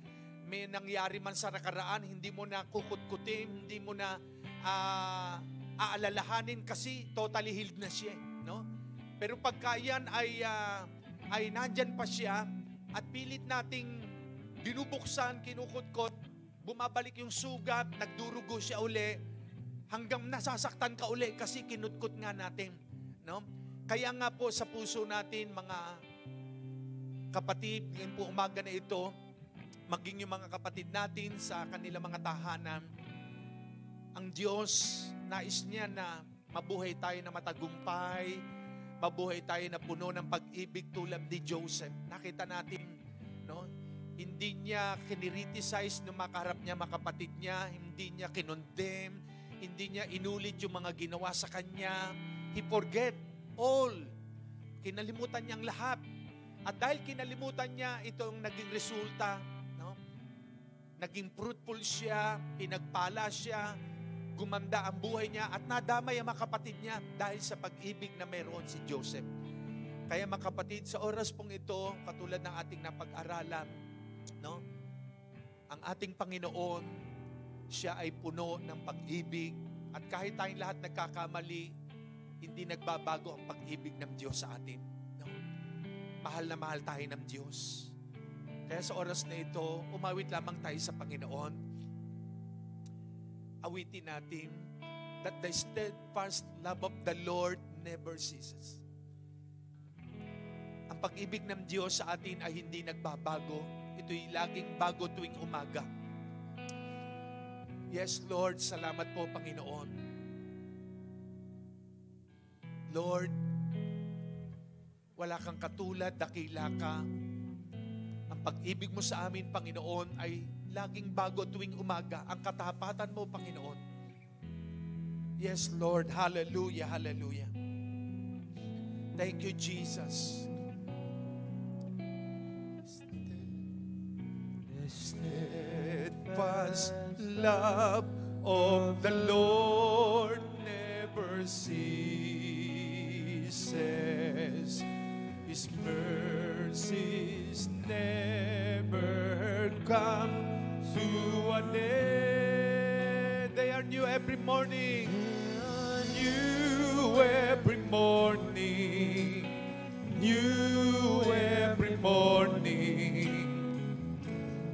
may nangyari man sa nakaraan, hindi mo na kukutkutin, hindi mo na aalalahanin kasi totally healed na siya. No? Pero pagka yan ay nandyan pa siya at pilit nating binubuksan, kinukutkot, bumabalik yung sugat, nagdurugo siya uli, hanggang nasasaktan ka uli kasi kinutkot nga natin. No? Kaya nga po sa puso natin, mga kapatid, ngayon po umaga na ito, maging yung mga kapatid natin sa kanilang mga tahanan, ang Diyos, nais niya na mabuhay tayo na matagumpay, mabuhay tayo na puno ng pag-ibig tulad ni Joseph. Nakita natin, no? Hindi niya kinriticize nung makaharap niya mga kapatid niya, hindi niya kinondem, hindi niya inulit yung mga ginawa sa kanya. He forget all. Kinalimutan niyang lahat. At dahil kinalimutan niya, ito ang naging resulta. No? Naging fruitful siya, pinagpala siya, gumanda ang buhay niya, at nadamay ang mga kapatid niya dahil sa pag-ibig na meron si Joseph. Kaya mga kapatid, sa oras pong ito, katulad ng ating napag-aralan, no? Ang ating Panginoon, siya ay puno ng pag-ibig, at kahit tayong lahat nagkakamali, hindi nagbabago ang pag-ibig ng Diyos sa atin. No? Mahal na mahal tayo ng Diyos. Kaya sa oras na ito, umawit lamang tayo sa Panginoon. Awitin natin that the steadfast love of the Lord never ceases. Ang pag-ibig ng Diyos sa atin ay hindi nagbabago. Ito'y laging bago tuwing umaga. Yes, Lord, salamat po, Panginoon. Lord, wala kang katulad, dakila ka. Ang pag-ibig mo sa amin, Panginoon, ay laging bago tuwing umaga. Ang katapatan mo, Panginoon. Yes, Lord. Hallelujah, hallelujah. Thank you, Jesus. The steadfast love of the Lord never ceases. His mercies never come to an end. They are new every morning. New every morning. New every morning.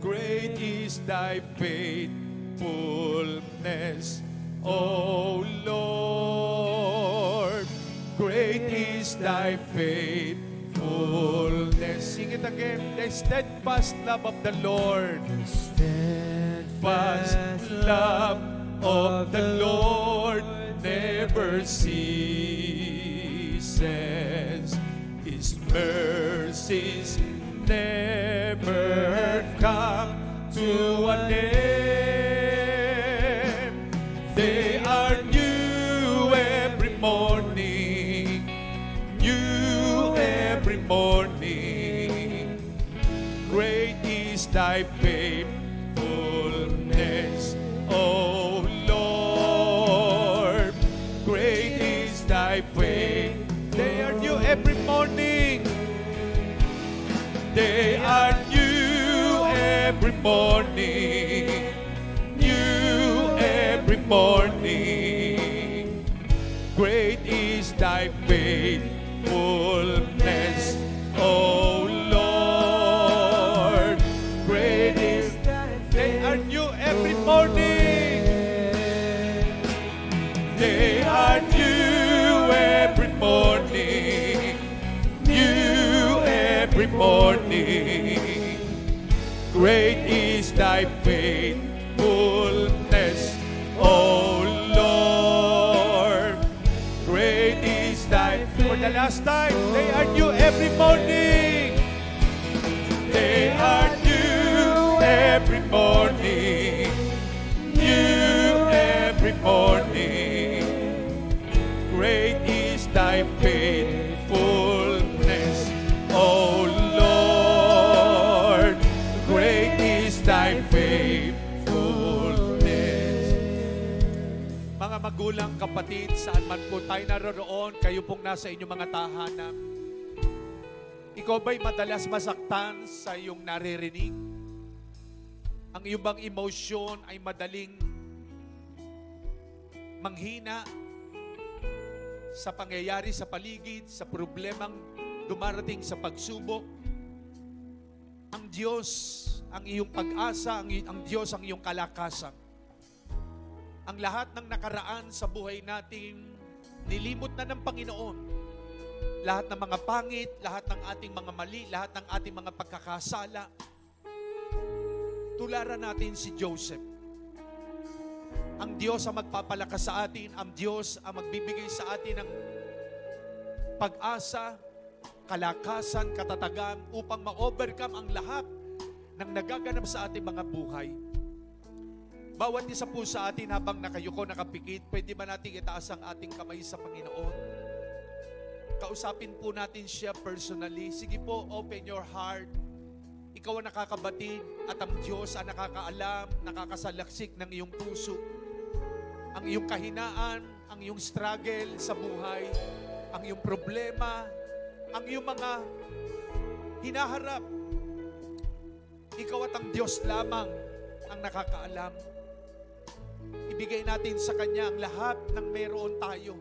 Great is thy faithfulness, O Lord. Great is thy faithfulness. Sing it again. The steadfast love of the Lord. The steadfast love of the Lord never ceases. His mercies never come to an end. They are new every morning. New every morning. Great is thy faithfulness, O Lord. Great is thy faith. They are new every morning. They are new every morning. New every morning. Great is thy faithfulness, O Lord. Great is thy faithfulness. They are new every morning. They are new every morning. New every morning. Great is thy faithfulness, O Lord. Great is thy faithfulness. For the last time, they are new every morning. They are new every morning. New every morning. Great is thy faithfulness, O Lord. Great is thy faithfulness. Mga magulang, kapatid, saan man po tayo naroroon, kayo pong nasa inyong mga tahanan. Ikaw ba'y madalas masaktan sa iyong naririnig? Ang iyong bang emosyon ay madaling manghina sa pangyayari sa paligid, sa problemang dumarating sa pagsubok? Ang Diyos ang iyong pag-asa, ang Diyos ang iyong kalakasan. Ang lahat ng nakaraan sa buhay natin, nilimot na ng Panginoon. Lahat ng mga pangit, lahat ng ating mga mali, lahat ng ating mga pagkakasala. Tularan natin si Joseph. Ang Diyos ang magpapalakas sa atin, ang Diyos ang magbibigay sa atin ng pag-asa, kalakasan, katatagan upang ma-overcome ang lahat ng nagaganap sa ating mga buhay. Bawat isa po sa atin habang nakayuko, nakapikit, pwede ba natin itaas ang ating kamay sa Panginoon? Kausapin po natin siya personally. Sige po, open your heart. Ikaw ang nakakabatid at ang Diyos ang nakakaalam, nakakasalaksik ng iyong puso. Ang iyong kahinaan, ang iyong struggle sa buhay, ang iyong problema, ang iyong mga hinaharap. Ikaw at ang Diyos lamang ang nakakaalam. Ibigay natin sa Kanya ang lahat ng meron tayo.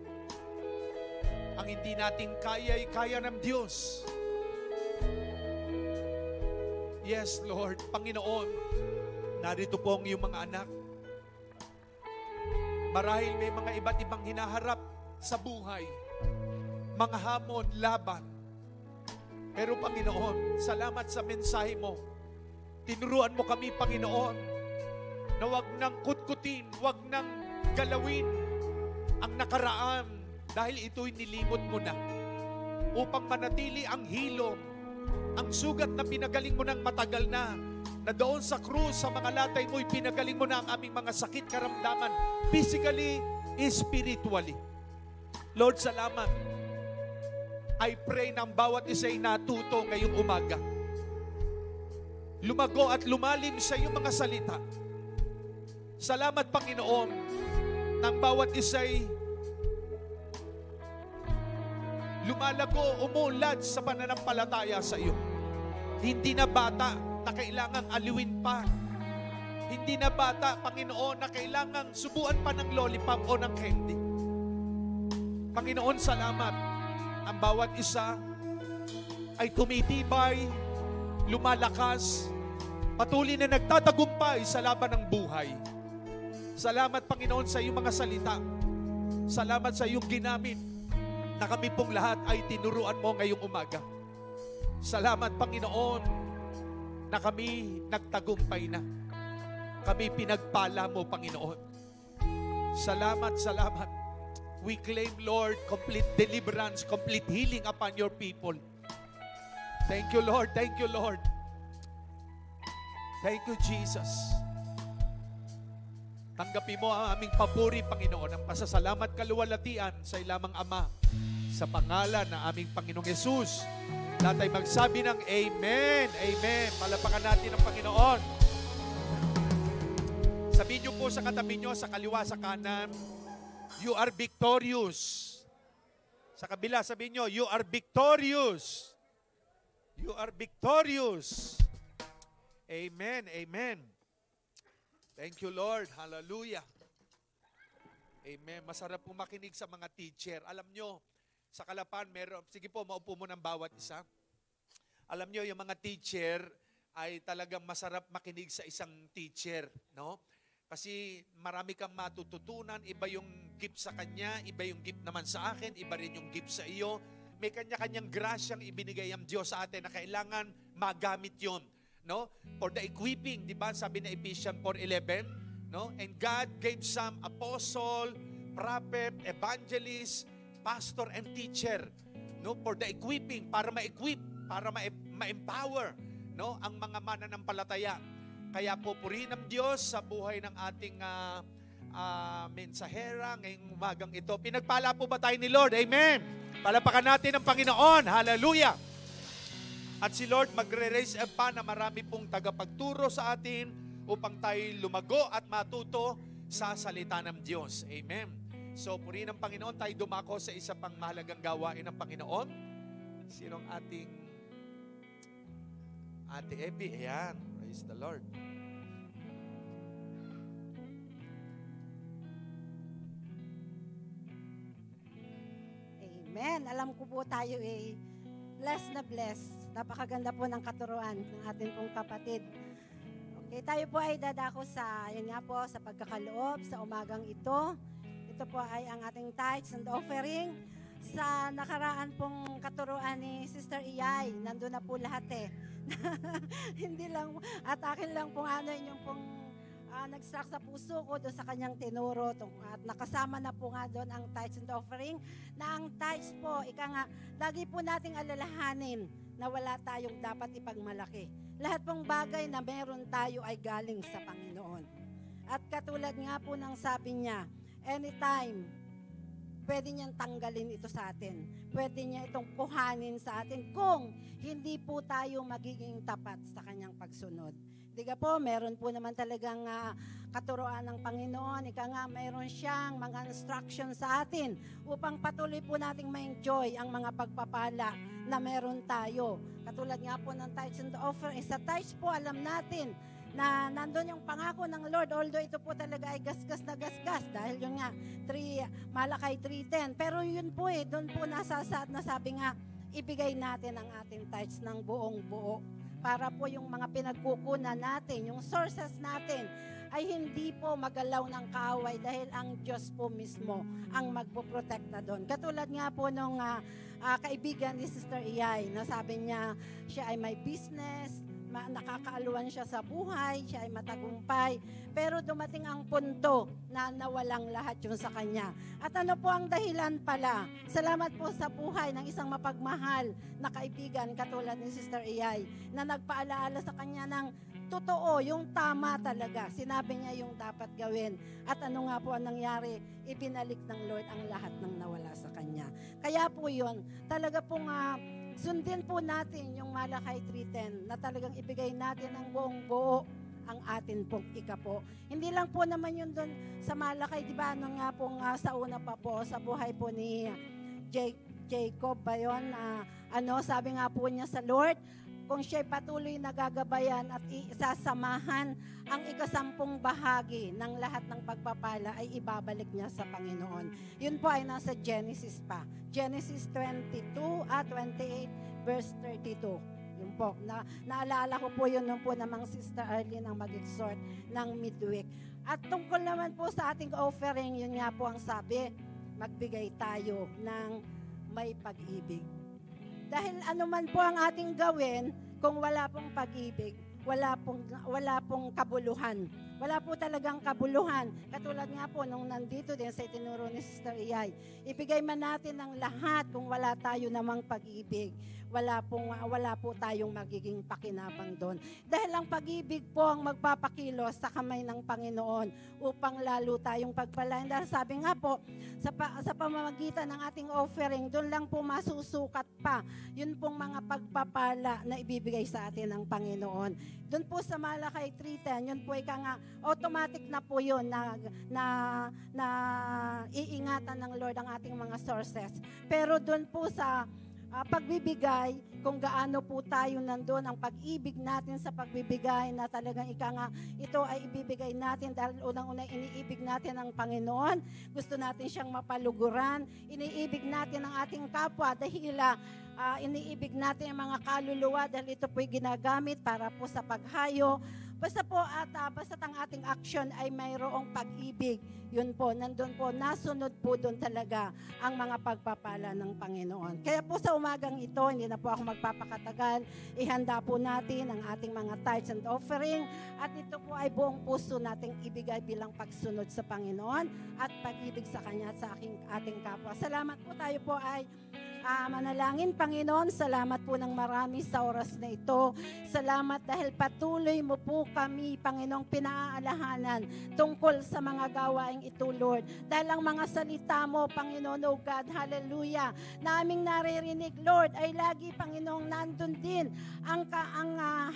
Ang hindi natin kaya ay kaya ng Diyos. Yes, Lord. Panginoon, narito po ang iyong mga anak. Marahil may mga iba't ibang hinaharap sa buhay. mga hamon, laban. Pero Panginoon, salamat sa mensahe mo. Tinuruan mo kami, Panginoon, na wag nang kutkutin, wag nang galawin ang nakaraan dahil ito'y nilimot mo na upang manatili ang hilom, ang sugat na pinagaling mo ng matagal na doon sa krus, sa mga latay mo'y pinagaling mo na ang aming mga sakit, karamdaman, physically, spiritually. Lord, salamat. I pray na ang bawat isa'y natuto ngayong umaga. Lumago at lumalim sa iyong mga salita. Salamat, Panginoon, ng bawat isa'y lumalago, umuunlad sa pananampalataya sa iyo. Hindi na bata na kailangang aliwin pa. Hindi na bata, Panginoon, na kailangang subuan pa ng lollipop o ng candy. Panginoon, salamat. Ang bawat isa ay tumitibay, lumalakas, patuloy na nagtatagumpay sa laban ng buhay. Salamat, Panginoon, sa iyong mga salita. Salamat sa iyong ginamit na kami pong lahat ay tinuruan mo ngayong umaga. Salamat, Panginoon, na kami nagtagumpay na. Kami pinagpala mo, Panginoon. Salamat, salamat. We claim, Lord, complete deliverance, complete healing upon your people. Thank you, Lord. Thank you, Lord. Thank you, Jesus. Tanggapin mo ang aming papuri, Panginoon, ang pasasalamat kaluwalhatian sa ilamang Ama, sa pangalan ng aming Panginoong Yesus. Lahat ay magsabi ng Amen. Amen. Palapakan natin ang Panginoon. Sabihin niyo po sa katabi niyo, sa kaliwa, sa kanan, you are victorious. Sa kabila, sabihin niyo, you are victorious. You are victorious. Amen. Amen. Thank you, Lord. Hallelujah. Amen. Masarap po makinig sa mga teacher. Alam nyo, sa Kalapan, meron, sige po, maupo mo ng bawat isa. Alam nyo, yung mga teacher ay talagang masarap makinig sa isang teacher, no? Kasi marami kang matututunan, iba yung gift sa kanya, iba yung gift naman sa akin, iba rin yung gift sa iyo. May kanya-kanyang grasyang ibinigay ang Diyos sa atin na kailangan magamit yon, no? For the equipping, di ba? Sabi na Ephesians 4:11, no? And God gave some apostle, prophet, evangelist, pastor, and teacher, no? For the equipping, para ma-equip, para ma-empower, no? Ang mga mananampalataya. Kaya pupurihin ng Diyos sa buhay ng ating mensahera ngayong umagang ito. Pinagpala po ba tayo ni Lord? Amen. Palapakan natin ang Panginoon. Hallelujah. At si Lord magre-raise up pa na marami pong tagapagturo sa atin upang tayo lumago at matuto sa salita ng Diyos. Amen. So, purihin ng Panginoon, tayo dumako sa isa pang mahalagang gawain ng Panginoon. Sinong ating Ate Epi? Ayan. Praise the Lord. Amen. Alam ko po tayo blessed na blessed. Napakaganda po ng katuruan ng ating pong kapatid. Okay, tayo po ay dadako sa, yun nga po, sa pagkakaloob sa umagang ito. Ito po ay ang ating tithes and offering. Sa nakaraan pong katuruan ni Sister Iyay, nandun na po lahat Hindi lang, at akin lang pong yung pong nag-struck sa puso ko doon sa kanyang tinuro. At nakasama na po nga doon ang tithes and offering. Na ang tithes po, lagi po nating alalahanin na wala tayong dapat ipagmalaki. Lahat pong bagay na meron tayo ay galing sa Panginoon. At katulad nga po ng sabi niya, anytime, pwede niyang tanggalin ito sa atin. Pwede niya itong kuhanin sa atin kung hindi po tayo magiging tapat sa kanyang pagsunod. Diga po, meron po naman talagang katuroan ng Panginoon. Meron siyang mga instructions sa atin upang patuloy po nating ma-enjoy ang mga pagpapala na meron tayo. Katulad nga po ng tithes and offering. Sa tithes po, alam natin na nandun yung pangako ng Lord, although ito po talaga ay gasgas na gasgas dahil yung nga Malakay 3:10. Pero yun po doon po nasasaad na sabi nga, ibigay natin ang ating tithes ng buong buo. para po yung mga pinagkukunan natin, yung sources natin, ay hindi po magalaw ng kaaway dahil ang Diyos po mismo ang magpoprotekta doon. Katulad nga po nung kaibigan ni Sister Iyay, na sabi niya, siya ay may business, nakakaaluan siya sa buhay, siya ay matagumpay, pero dumating ang punto na nawalang lahat yun sa kanya. At ano po ang dahilan pala? Salamat po sa buhay ng isang mapagmahal na kaibigan katulad ni Sister Iyay, na nagpaalaala sa kanya ng totoo, yung tama talaga. Sinabi niya yung dapat gawin. At ano nga po ang nangyari? Ibinalik ng Lord ang lahat ng nawala sa kanya. Kaya po yun, talaga pong sundin po natin yung Malakay 3:10 na talagang ibigay natin ng buong buo ang atin pong ikapo. Hindi lang po naman yun doon sa Malakay, di ba? Nung nga pong sa una pa po, sa buhay po ni Jacob ba yun? Sabi nga po niya sa Lord, kung siya'y patuloy na gagabayan at isasamahan ang 10 bahagi ng lahat ng pagpapala ay ibabalik niya sa Panginoon. Yun po ay nasa Genesis pa. Genesis 28 verse 32. Yun po. Naalala ko po yun nung po namang Sister Arlene ang mag-exhort ng midweek. At tungkol naman po sa ating offering, yun nga po ang sabi, magbigay tayo ng may pag-ibig. Dahil anuman po ang ating gawin, kung wala pong pag-ibig, wala pong kabuluhan. Wala po talagang kabuluhan. Katulad nga po nung nandito din sa itinuro ni Sister Iyay, ibigay man natin ang lahat kung wala tayo namang pag-ibig. Wala po tayong magiging pakinabang doon. Dahil ang pag-ibig po ang magpapakilos sa kamay ng Panginoon upang lalo tayong pagpalain. Dahil sabi nga po, sa pamamagitan ng ating offering, doon lang po masusukat pa yun pong mga pagpapala na ibibigay sa atin ng Panginoon. Doon po sa Malakay 3:10, yun po nga automatic na po yun na iingatan ng Lord ang ating mga sources. Pero doon po sa pagbibigay, kung gaano po tayo nandun, ang pag-ibig natin sa pagbibigay na talagang ito ay ibibigay natin dahil unang-una iniibig natin ang Panginoon, gusto natin siyang mapaluguran, iniibig natin ang ating kapwa dahil iniibig natin ang mga kaluluwa dahil ito po'y ginagamit para po sa paghayo. Basta ang ating action ay mayroong pag-ibig. Yun po, nandun po, nasunod po doon talaga ang mga pagpapala ng Panginoon. Kaya po sa umagang ito, hindi na po ako magpapakatagal, ihanda po natin ang ating mga tithes and offering at ito po ay buong puso nating ibigay bilang pagsunod sa Panginoon at pag-ibig sa Kanya at sa ating kapwa. Salamat po, tayo po ay manalangin. Panginoon, salamat po ng marami sa oras na ito. Salamat dahil patuloy mo po kami, Panginoong, pinaaalahanan tungkol sa mga gawaing ito, Lord. Dahil ang mga salita mo, Panginoon, oh God, hallelujah, na aming naririnig, Lord, ay lagi, Panginoong, nandun din ang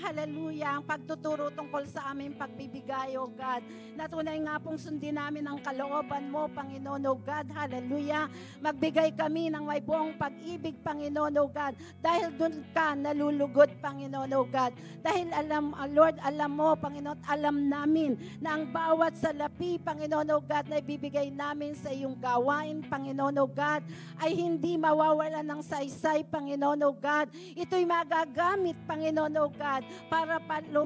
hallelujah, ang pagtuturo tungkol sa aming pagbibigay, oh God. Na tunay nga pong sundin namin ang kalooban mo, Panginoon, oh God, hallelujah. Magbigay kami ng may buong pag-ibig, Panginoon, oh God, dahil doon ka nalulugod, Panginoon, oh God. Dahil Lord, alam mo, Panginoon, alam namin na ang bawat salapi, Panginoon, oh God, na ibibigay namin sa iyong gawain, Panginoon, oh God, ay hindi mawawala ng saysay, Panginoon, oh God. Ito'y magagamit, Panginoon, oh God, para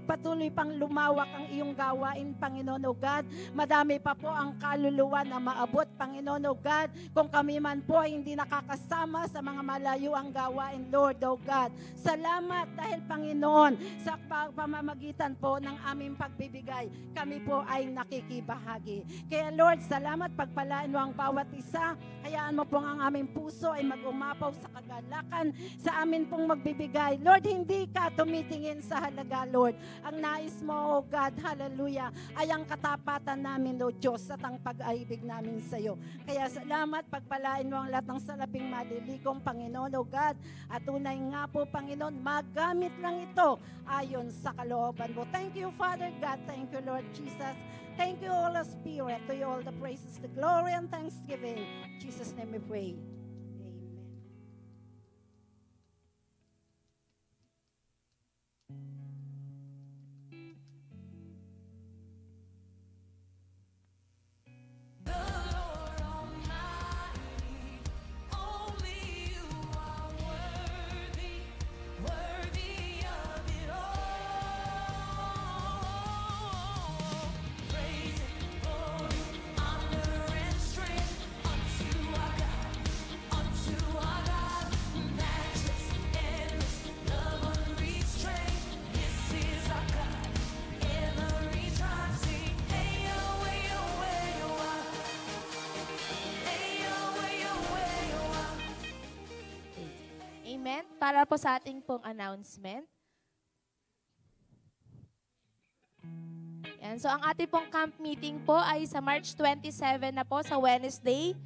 patuloy pang lumawak ang iyong gawain, Panginoon, oh God. Madami pa po ang kaluluwa na maabot, Panginoon, oh God, kung kami man po ay hindi nakakasama sa mga malayo ang gawain, Lord, oh God. Salamat dahil, Panginoon, sa pamamagitan po ng aming pagbibigay, kami po ay nakikibahagi. Kaya, Lord, salamat, pagpalain mo ang bawat isa. Hayaan mo po ang aming puso ay mag-umapaw sa kagalakan sa amin pong magbibigay. Lord, hindi ka tumitingin sa halaga, Lord. Ang nais mo, oh God, hallelujah, ay ang katapatan namin, Lord Diyos, at ang pag-aibig namin sa iyo. Kaya salamat, pagpalain mo ang lahat ng salaping malilikong, Panginoon, oh God. At tunay nga po, Panginoon, magamit lang ito ayon sa kalooban mo. Thank you, Father God. Thank you, Lord Jesus. Thank you, Holy Spirit. To you all the praises, the glory, and thanksgiving. In Jesus' name we pray. Worthy of it all. para po sa ating pong announcement. Yan. So ang ating pong camp meeting po ay sa March 27 na po sa Wednesday.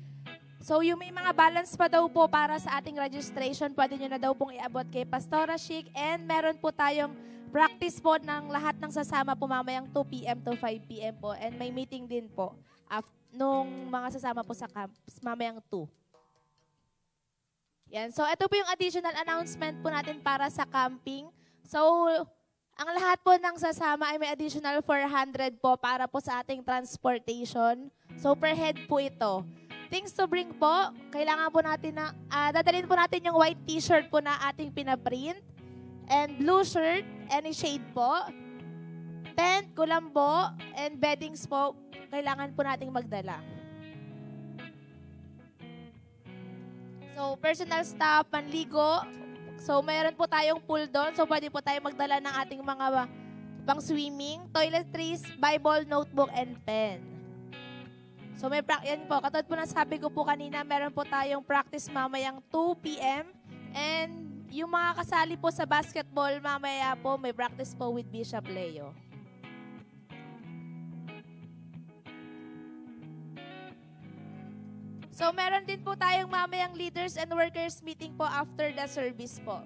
So yung may mga balance pa daw po para sa ating registration, pwede nyo na daw pong iabot kay Pastora Chic. And meron po tayong practice po ng lahat ng sasama po mamayang 2 p.m. to 5 p.m. po. And may meeting din po nung mga sasama po sa camp, mamayang 2. Yan. So, ito po yung additional announcement po natin para sa camping. So, ang lahat po ng sasama ay may additional 400 po para po sa ating transportation. So, per head po ito. Things to bring po, kailangan po natin na, dadalhin po natin yung white t-shirt po na ating pinaprint. And blue shirt, any shade po. Tent, kulambo, and beddings po, kailangan po nating magdala. So, personal staff, panligo. So, mayroon po tayong pool doon. So, pwede po tayo magdala ng ating mga pang-swimming, toiletries, Bible, notebook, and pen. So, yan po. Katulad po na sabi ko po kanina, meron po tayong practice mamayang 2 p.m. And yung mga kasali po sa basketball, mamaya po, may practice po with Bishop Leo. So, meron din po tayong mamayang leaders and workers meeting po after the service po.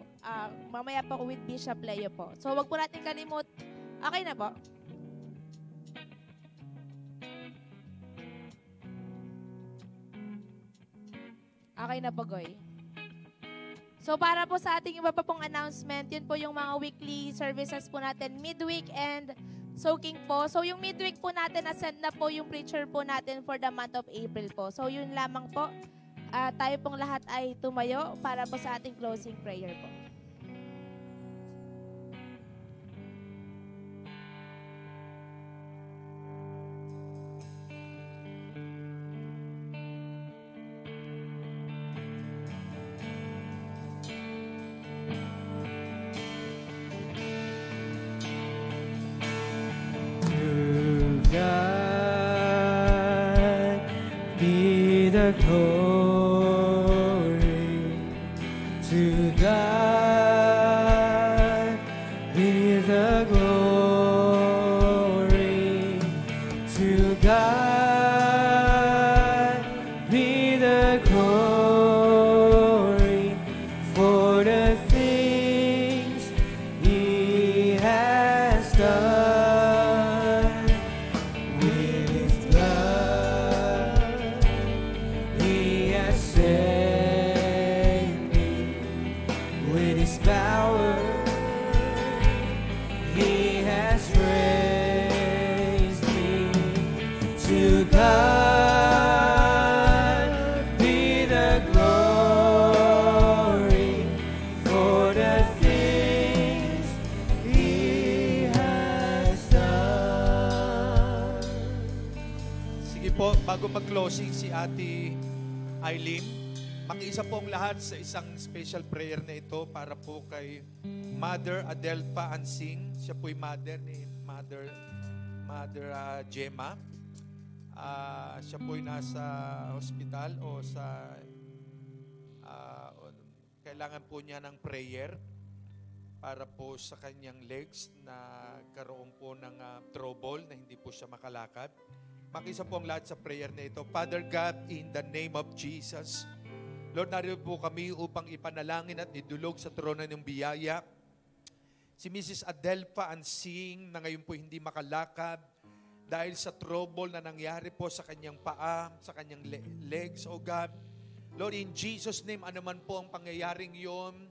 Mamaya po with Bishop Leo po. So, wag po natin kalimut. Okay na po. Okay na po, Goy. So, para po sa ating iba pa pong announcement, yun po yung mga weekly services po natin, midweek and soaking po. So, yung midweek po natin, na-send na po yung preacher po natin for the month of April po. So, yun lamang po. Tayo pong lahat ay tumayo para po sa ating closing prayer po. Glory to God, be the glory to God, be the glory for the things He has done with His blood. He has saved me with His power. He has raised me. To God be the glory for the things He has done. Sige po, bago mag-closing si Ate Eileen, makiisa po ang lahat sa isang special prayer na ito para po kay Mother Adelpa Ansing. Siya po'y mother ni Mother Gemma. Siya po'y nasa hospital o sa kailangan po niya ng prayer para po sa kanyang legs na karoon po ng trouble na hindi po siya makalakad. Makisa po ang lahat sa prayer na ito. Father God, in the name of Jesus, Lord, narito po kami upang ipanalangin at idulog sa trono ng biyaya si Mrs. Adelpa Ansing na ngayon po hindi makalakad dahil sa trouble na nangyari po sa kanyang paa, sa kanyang legs, oh God. Lord, in Jesus' name, anuman po ang pangyayaring yon,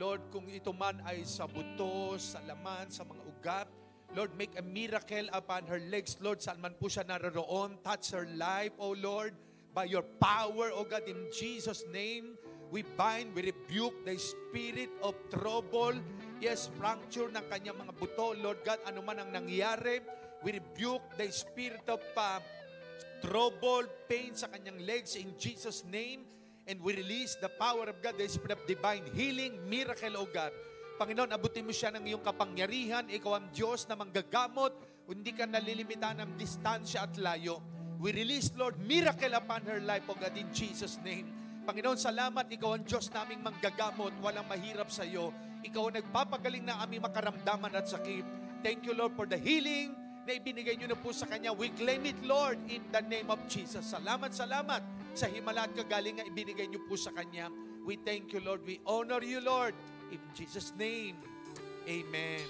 Lord, kung ito man ay sa buto, sa laman, sa mga ugat, Lord, make a miracle upon her legs. Lord, saan man po siya naroroon, touch her life, oh Lord, by your power, oh God, in Jesus' name, we bind, we rebuke the spirit of trouble. Yes, fracture ng kanyang mga buto, Lord God, ano man ang nangyari, we rebuke the spirit of trouble, pain sa kanyang legs in Jesus' name, and we release the power of God, the spirit of divine healing, miracle, oh God. Panginoon, abutin mo siya ng iyong kapangyarihan. Ikaw ang Diyos na manggagamot. Hindi ka nalilimitahan ng distansya at layo. We release, Lord, miracle upon her life, O God, in Jesus' name. Panginoon, salamat, ikaw ang Diyos naming manggagamot, walang mahirap sa iyo. Ikaw ang nagpapagaling ng aming makaramdaman at sakit. Thank you, Lord, for the healing na ibinigay niyo na po sa Kanya. We claim it, Lord, in the name of Jesus. Salamat, salamat sa himala at kagalingan ibinigay niyo po sa Kanya. We thank you, Lord. We honor you, Lord. In Jesus' name, amen.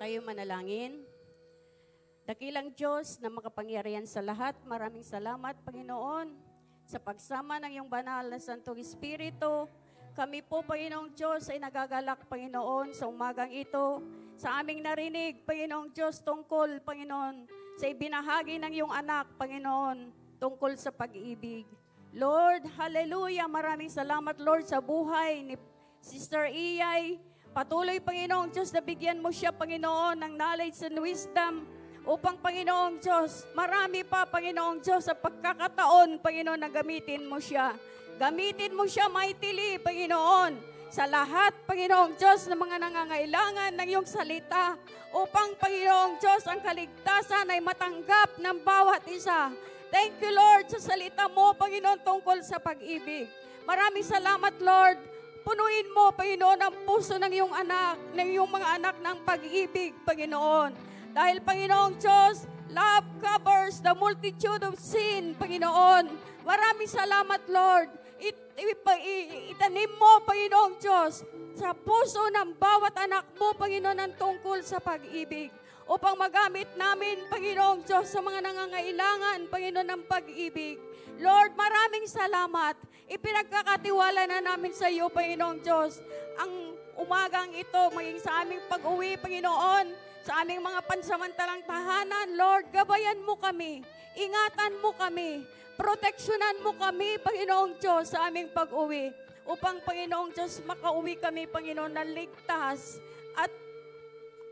Tayo manalangin. Dakilang Diyos na makapangyarihan sa lahat, maraming salamat, Panginoon, sa pagsama ng iyong banal na Santong Espiritu. Kami po, Panginoong Diyos, ay nagagalak, Panginoon, sa umagang ito, sa aming narinig, Panginoong Diyos, tungkol, Panginoon, sa ibinahagi ng iyong anak, Panginoon, tungkol sa pag-ibig. Lord, hallelujah, maraming salamat, Lord, sa buhay ni Sister Iyay. Patuloy, Panginoong Diyos, na bigyan mo siya, Panginoon, ng knowledge and wisdom, upang, Panginoong Diyos, marami pa, Panginoong Diyos, sa pagkakataon, Panginoon, na gamitin mo siya. Gamitin mo siya mightily, Panginoon, sa lahat, Panginoong Diyos, ng mga nangangailangan ng iyong salita, upang, Panginoong Diyos, ang kaligtasan ay matanggap ng bawat isa. Thank you, Lord, sa salita mo, Panginoon, tungkol sa pag-ibig. Maraming salamat, Lord. Punuin mo, Panginoon, ang puso ng iyong anak, ng iyong mga anak ng pag-ibig, Panginoon. Dahil, Panginoong Diyos, love covers the multitude of sin, Panginoon. Maraming salamat, Lord. Itanim mo, Panginoong Diyos, sa puso ng bawat anak mo, Panginoon, ang tungkol sa pag-ibig. Upang magamit namin, Panginoong Diyos, sa mga nangangailangan, Panginoon, ng pag-ibig. Lord, maraming salamat. Ipinagkakatiwala na namin sa iyo, Panginoong Diyos, ang umagang ito, maging sa aming pag-uwi, Panginoon, sa aming mga pansamantalang tahanan. Lord, gabayan mo kami, ingatan mo kami, proteksyonan mo kami, Panginoong Diyos, sa aming pag-uwi. Upang, Panginoong Diyos, makauwi kami, Panginoon, na ligtas at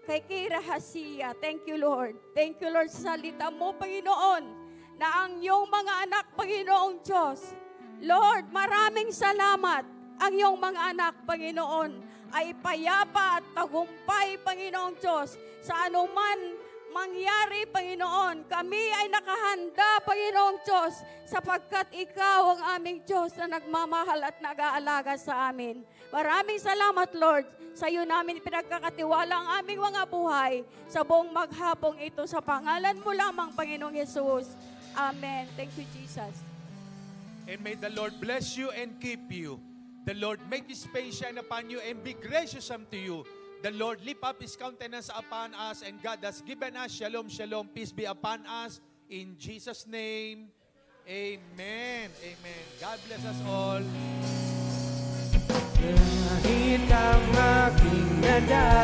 kay kirahasiya. Thank you, Lord. Thank you, Lord, sa salita mo, Panginoon, na ang iyong mga anak, Panginoong Diyos, Lord, maraming salamat. Ang iyong mga anak, Panginoon, ay payapa at tagumpay, Panginoong Diyos, sa anuman mangyari, Panginoon. Kami ay nakahanda, Panginoong Diyos, sapagkat ikaw ang aming Diyos na nagmamahal at nag-aalaga sa amin. Maraming salamat, Lord. Sa iyo namin pinagkakatiwala ang aming mga buhay sa buong maghapong ito. Sa pangalan mo lamang, Panginoong Jesus. Amen. Thank you, Jesus. And may the Lord bless you and keep you. The Lord make His face shine upon you and be gracious unto you. The Lord lift up His countenance upon us, and God has given us shalom, shalom, peace be upon us. In Jesus' name, amen. Amen. God bless us all. Kahit ang aking nada